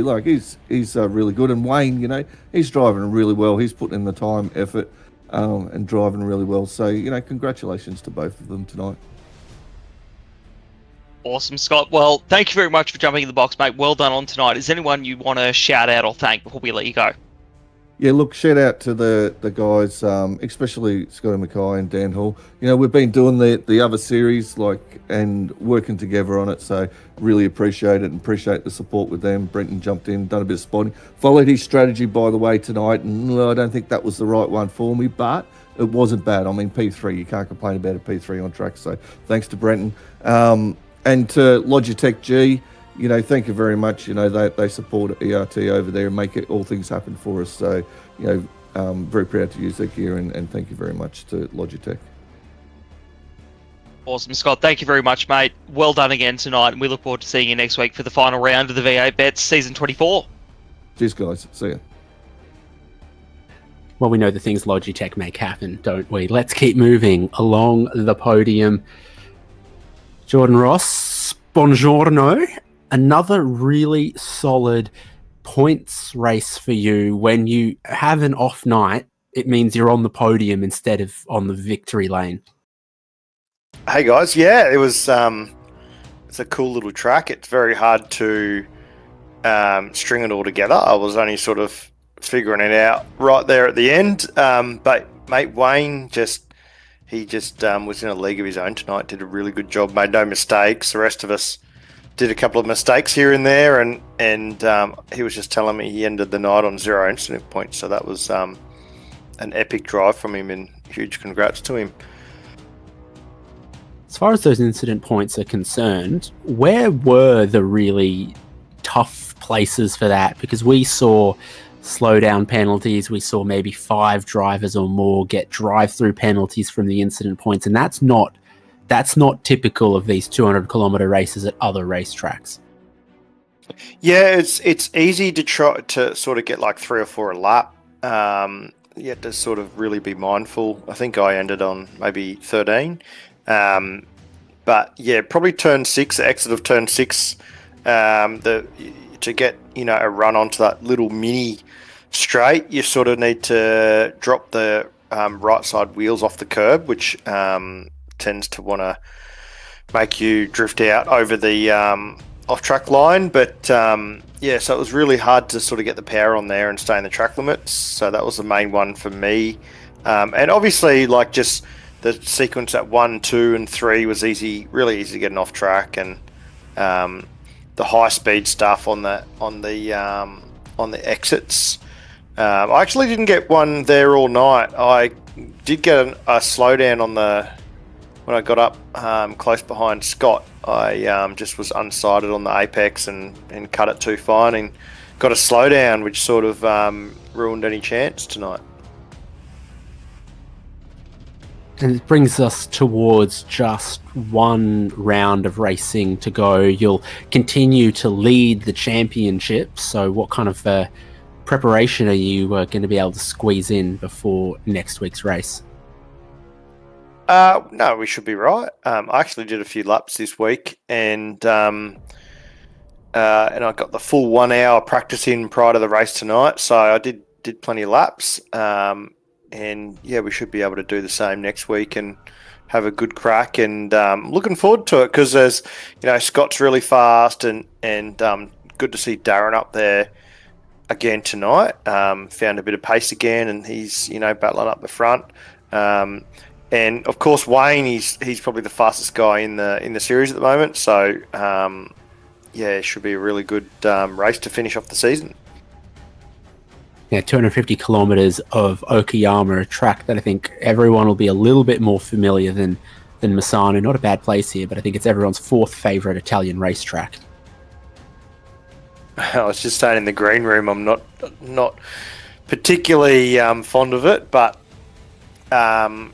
He's really good, and Wayne, he's driving really well. He's putting in the time, effort, and driving really well. So congratulations to both of them tonight. Awesome, Scott. Well, thank you very much for jumping in the box, mate. Well done on tonight. Is there anyone you want to shout out or thank before we let you go? Yeah, look, shout out to the guys, especially Scotty Mackay and Dan Hall. We've been doing the other series, and working together on it, so really appreciate it and appreciate the support with them. Brenton jumped in, done a bit of spotting. Followed his strategy, by the way, tonight, and I don't think that was the right one for me, but it wasn't bad. I mean, P3, you can't complain about a P3 on track, so thanks to Brenton. And to Logitech G, thank you very much. They support ERT over there and make all things happen for us. So, very proud to use their gear, and thank you very much to Logitech. Awesome, Scott. Thank you very much, mate. Well done again tonight, and we look forward to seeing you next week for the final round of the V8 Vets Season 24. Cheers, guys. See ya. Well, we know the things Logitech make happen, don't we? Let's keep moving along the podium. Jordan Ross, buongiorno. Another really solid points race for you. When you have an off night, it means you're on the podium instead of on the victory lane. Hey guys, yeah, it was it's a cool little track. It's very hard to string it all together. I was only sort of figuring it out right there at the end. But mate Wayne was in a league of his own tonight. Did a really good job. Made no mistakes. The rest of us did a couple of mistakes here and there, and he was just telling me he ended the night on 0 incident points. So that was an epic drive from him, and huge congrats to him. As far as those incident points are concerned, where were the really tough places for that? Because we saw slowdown penalties, we saw maybe 5 drivers or more get drive-through penalties from the incident points, and that's not typical of these 200-kilometer races at other racetracks. Yeah, it's easy to try to sort of get like 3 or 4 a lap. You have to sort of really be mindful. I think I ended on maybe 13. But yeah, probably turn 6, the exit of turn 6, to get a run onto that little mini straight, you sort of need to drop the right side wheels off the curb, which tends to want to make you drift out over the off track line. But so it was really hard to sort of get the power on there and stay in the track limits. So that was the main one for me. And obviously, just the sequence at 1, 2, and 3 was really easy getting off track, and the high speed stuff on the exits. I actually didn't get one there all night. I did get a slowdown when I got up close behind Scott. I just was unsighted on the apex and cut it too fine and got a slowdown, which sort of ruined any chance tonight. And it brings us towards just one round of racing to go. You'll continue to lead the championship. So what kind of preparation are you going to be able to squeeze in before next week's race? No, we should be right. I actually did a few laps this week, and I got the full 1 hour practice in prior to the race tonight. So I did plenty of laps. And yeah, we should be able to do the same next week and have a good crack. And looking forward to it because there's, Scott's really fast and good to see Darren up there again tonight. Found a bit of pace again, and he's battling up the front. And of course Wayne, he's probably the fastest guy in the series at the moment. So it should be a really good race to finish off the season. Yeah, 250 kilometers of Okayama, a track that I think everyone will be a little bit more familiar than Misano. Not a bad place here, but I think it's everyone's fourth favourite Italian racetrack. I was just saying in the green room, I'm not particularly fond of it, but I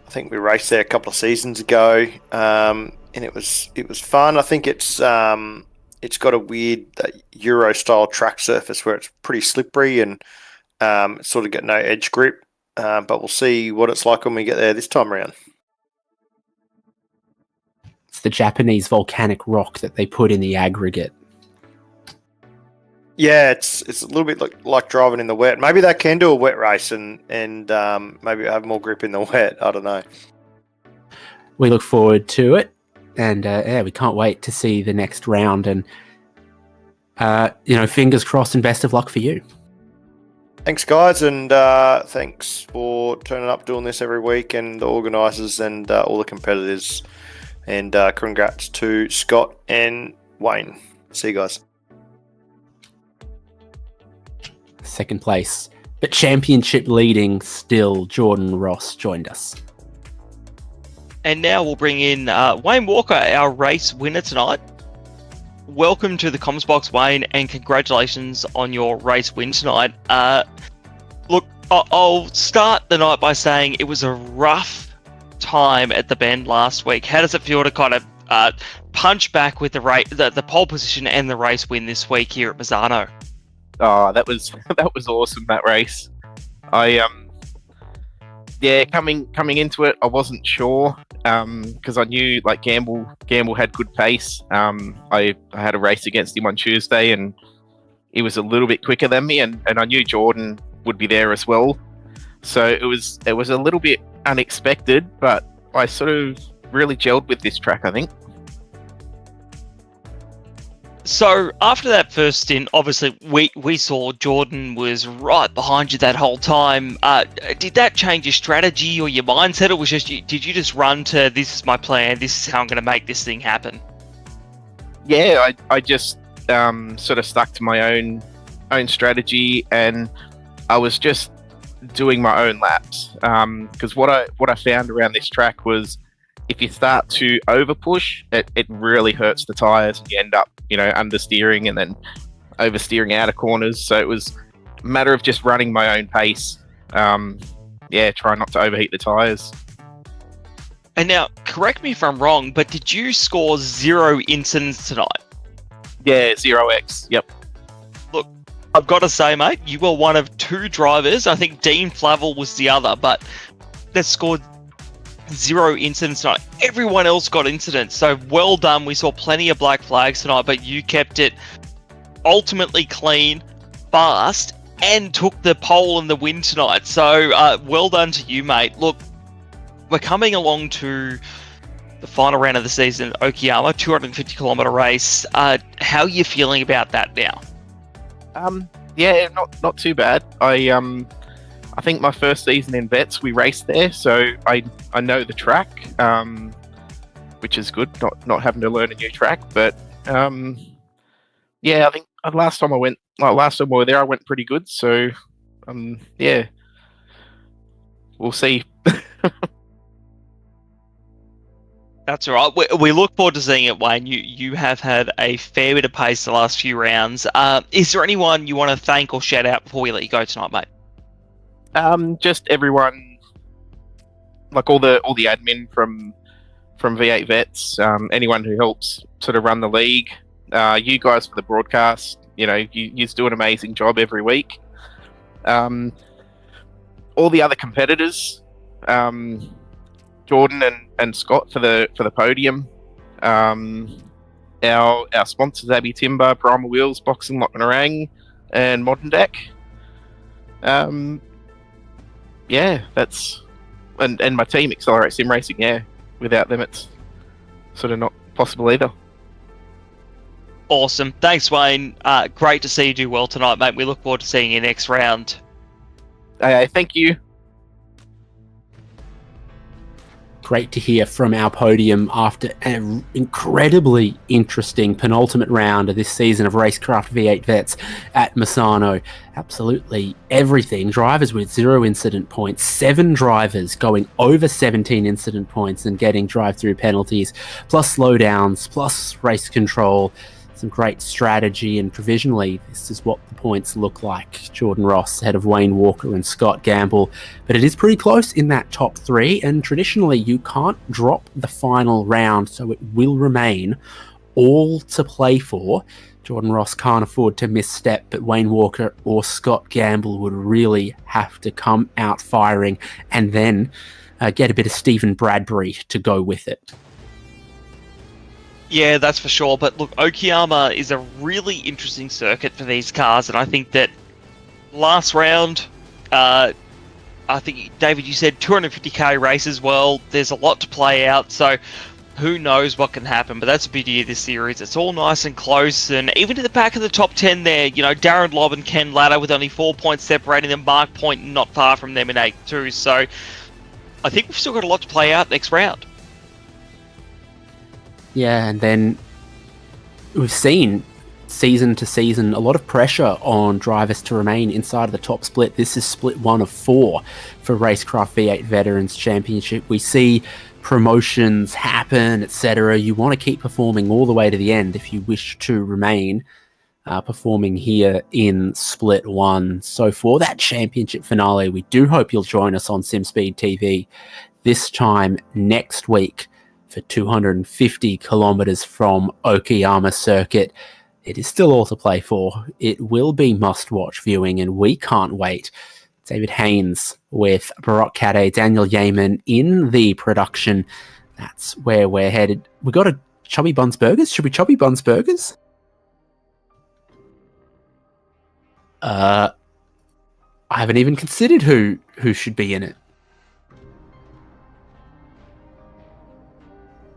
think we raced there a couple of seasons ago, and it was fun. I think it's got a weird Euro style track surface where it's pretty slippery and sort of got no edge grip. But we'll see what it's like when we get there this time around. It's the Japanese volcanic rock that they put in the aggregate. Yeah, it's a little bit like driving in the wet. Maybe they can do a wet race and maybe have more grip in the wet. I don't know. We look forward to it. And we can't wait to see the next round. And, fingers crossed and best of luck for you. Thanks, guys. And thanks for turning up, doing this every week, and the organisers and all the competitors. And congrats to Scott and Wayne. See you guys. Second place, but championship leading still, Jordan Ross joined us. And now we'll bring in Wayne Walker, our race winner tonight. Welcome to the comms box, Wayne, and congratulations on your race win tonight. Look, I'll start the night by saying it was a rough time at the Bend last week. How does it feel to kind of punch back with the pole position and the race win this week here at Misano? Oh, that was awesome, that race. Coming into it, I wasn't sure because I knew Gamble had good pace. I had a race against him on Tuesday, and he was a little bit quicker than me, and I knew Jordan would be there as well. So it was a little bit unexpected, but I sort of really gelled with this track, I think. So after that first stint, obviously we saw Jordan was right behind you that whole time. Did that change your strategy or your mindset, or did you just run to this is my plan, this is how I'm going to make this thing happen? Yeah, I just sort of stuck to my own strategy, and I was just doing my own laps. Because what I found around this track was, if you start to over push, it really hurts the tires, and you end up understeering and then oversteering out of corners. So it was a matter of just running my own pace. Try not to overheat the tires. And now, correct me if I'm wrong, but did you score 0 incidents tonight? Yeah, 0x. Yep. Look, I've got to say, mate, you were one of 2 drivers. I think Dean Flavel was the other, but that scored 0 incidents tonight. Everyone else got incidents, so well done. We saw plenty of black flags tonight, but you kept it ultimately clean, fast, and took the pole and the win tonight. So well done to you, mate. Look, we're coming along to the final round of the season, Okayama, 250 kilometer race. How are you feeling about that now? Not too bad. I think my first season in Vets, we raced there, so I know the track. which is good. Not having to learn a new track, but yeah, I think last time we were there, I went pretty good. So yeah, we'll see. That's all right. We look forward to seeing it, Wayne. You have had a fair bit of pace the last few rounds. Is there anyone you want to thank or shout out before we let you go tonight, mate? Just everyone, like all the admin from V8 Vets, anyone who helps sort of run the league, you guys for the broadcast. You know, you do an amazing job every week. All the other competitors. Jordan and Scott for the podium. Our sponsors, Abbey Timber, Primal Wheels, Boxing Lock and Orang, and Modern Deck. Yeah, that's and my team, Accelerate Sim Racing. Yeah, without them, it's sort of not possible either. Awesome. Thanks, Wayne. Great to see you do well tonight, mate. We look forward to seeing you next round. Thank you. Great to hear from our podium after an incredibly interesting penultimate round of this season of RaceKraft V8 Vets at Misano. Absolutely everything. Drivers with 0 incident points, 7 drivers going over 17 incident points and getting drive-through penalties, plus slowdowns, plus race control. Some great strategy, and provisionally this is what the points look like. Jordan Ross ahead of Wayne Walker and Scott Gamble, but it is pretty close in that top 3, and traditionally you can't drop the final round, so it will remain all to play for. Jordan Ross can't afford to misstep, but Wayne Walker or Scott Gamble would really have to come out firing and then get a bit of Stephen Bradbury to go with it. Yeah, that's for sure. But look, Okayama is a really interesting circuit for these cars, and I think that last round, I think, David, you said 250k race as well. There's a lot to play out, so who knows what can happen. But that's the beauty of this series. It's all nice and close, and even to the back of the top 10 there, you know, Darren Lobb and Ken Latta with only 4 points separating them, Mark Point not far from them in 8-2. So I think we've still got a lot to play out next round. Yeah, and then we've seen season to season a lot of pressure on drivers to remain inside of the top split. This is split 1 of 4 for RaceKraft V8 Veterans Championship. We see promotions happen, etc. You want to keep performing all the way to the end if you wish to remain performing here in split 1. So for that championship finale, we do hope you'll join us on SimSpeed TV this time next week for 250 kilometers from Okayama Circuit. It is still all to play for. It will be must-watch viewing, and we can't wait. David Haynes with Barak Kadeh, Daniel Yeaman in the production. That's where we're headed. We got a Chubby Buns Burgers? Should we Chubby Buns Burgers? I haven't even considered who should be in it.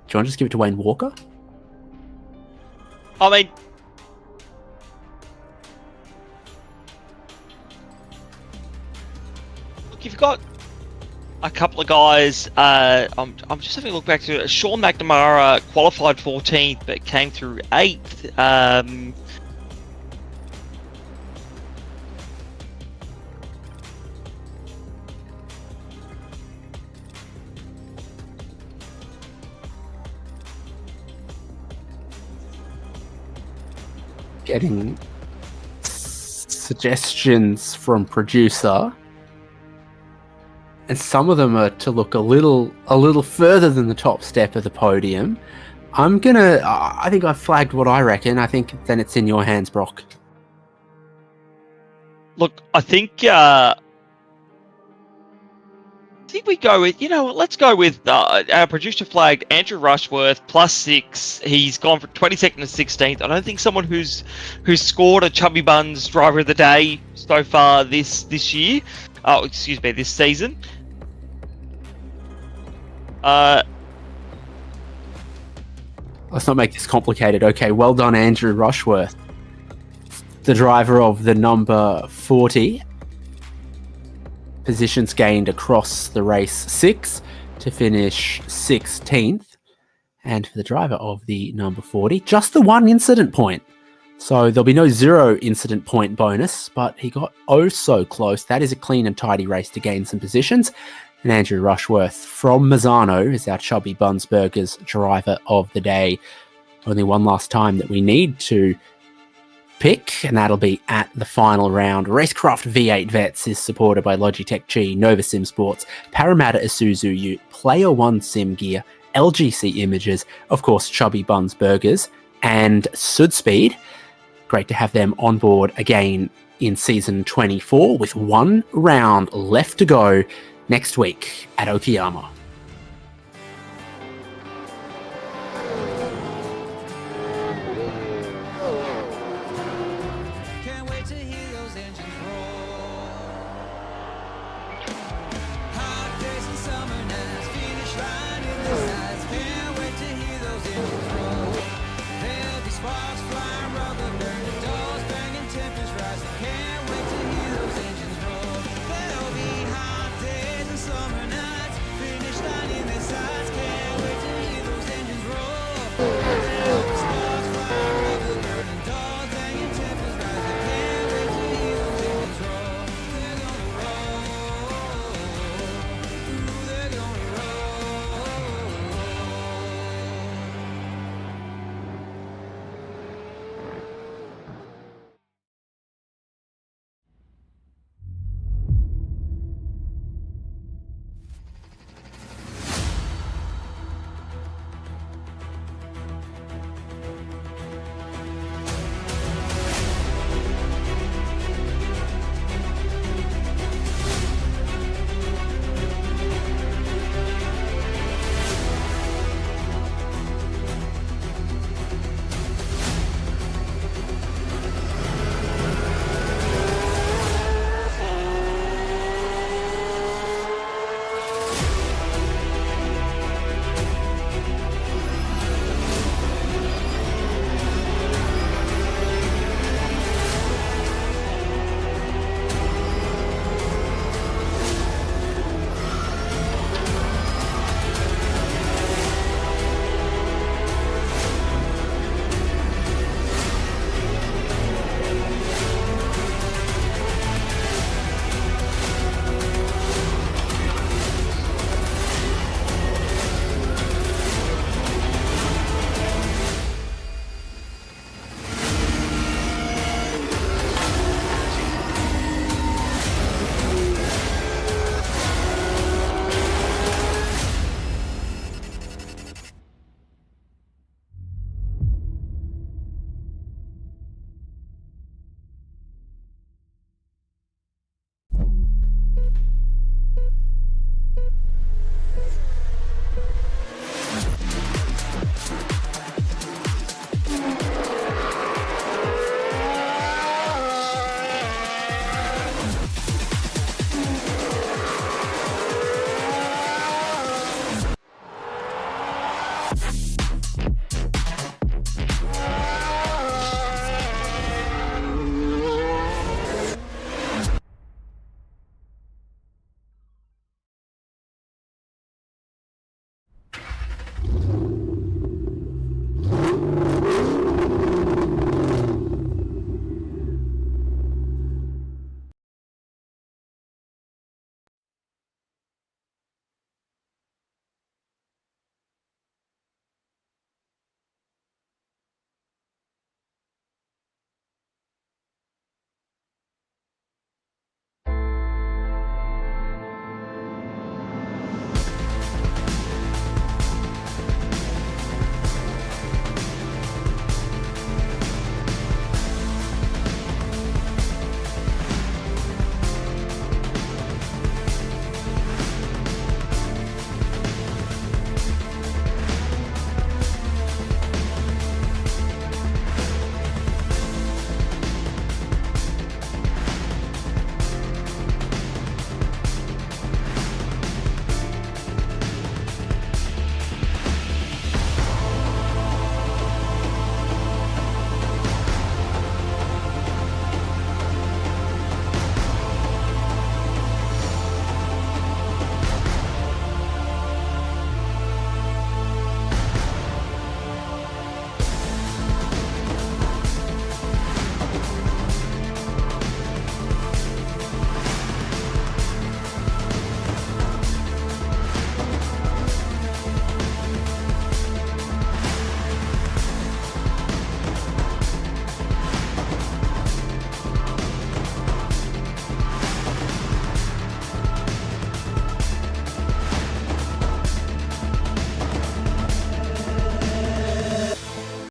Do you want to just give it to Wayne Walker? I mean, look, you've got a couple of guys. I'm just having a look back to it. Sean McNamara qualified 14th, but came through 8th. Getting suggestions from producer, and some of them are to look a little further than the top step of the podium. I think I've flagged what I reckon. I think then it's in your hands, Brock. Look, I think we go with, let's go with our producer flagged Andrew Rushworth +6. He's gone from 22nd to 16th. I don't think someone who's scored a Chubby Buns Driver of the Day so far this year. Oh, excuse me, this season. Let's not make this complicated. Okay, well done, Andrew Rushworth, the driver of the number 40. Positions gained across the race 6 to finish 16th. And for the driver of the number 40, just the 1 incident point. So there'll be no 0 incident point bonus, but he got oh so close. That is a clean and tidy race to gain some positions. And Andrew Rushworth from Misano is our chubby Bunsburgers driver of the day. Only one last time that we need to pick, and that'll be at the final round. RaceKraft V8 Vets is supported by Logitech G, Nova Sim Sports, Parramatta Isuzu Ute, Player One Sim Gear, LGC Images, of course Chubby Buns Burgers, and SimSpeed. Great to have them on board again in season 24 with 1 round left to go next week at Okayama.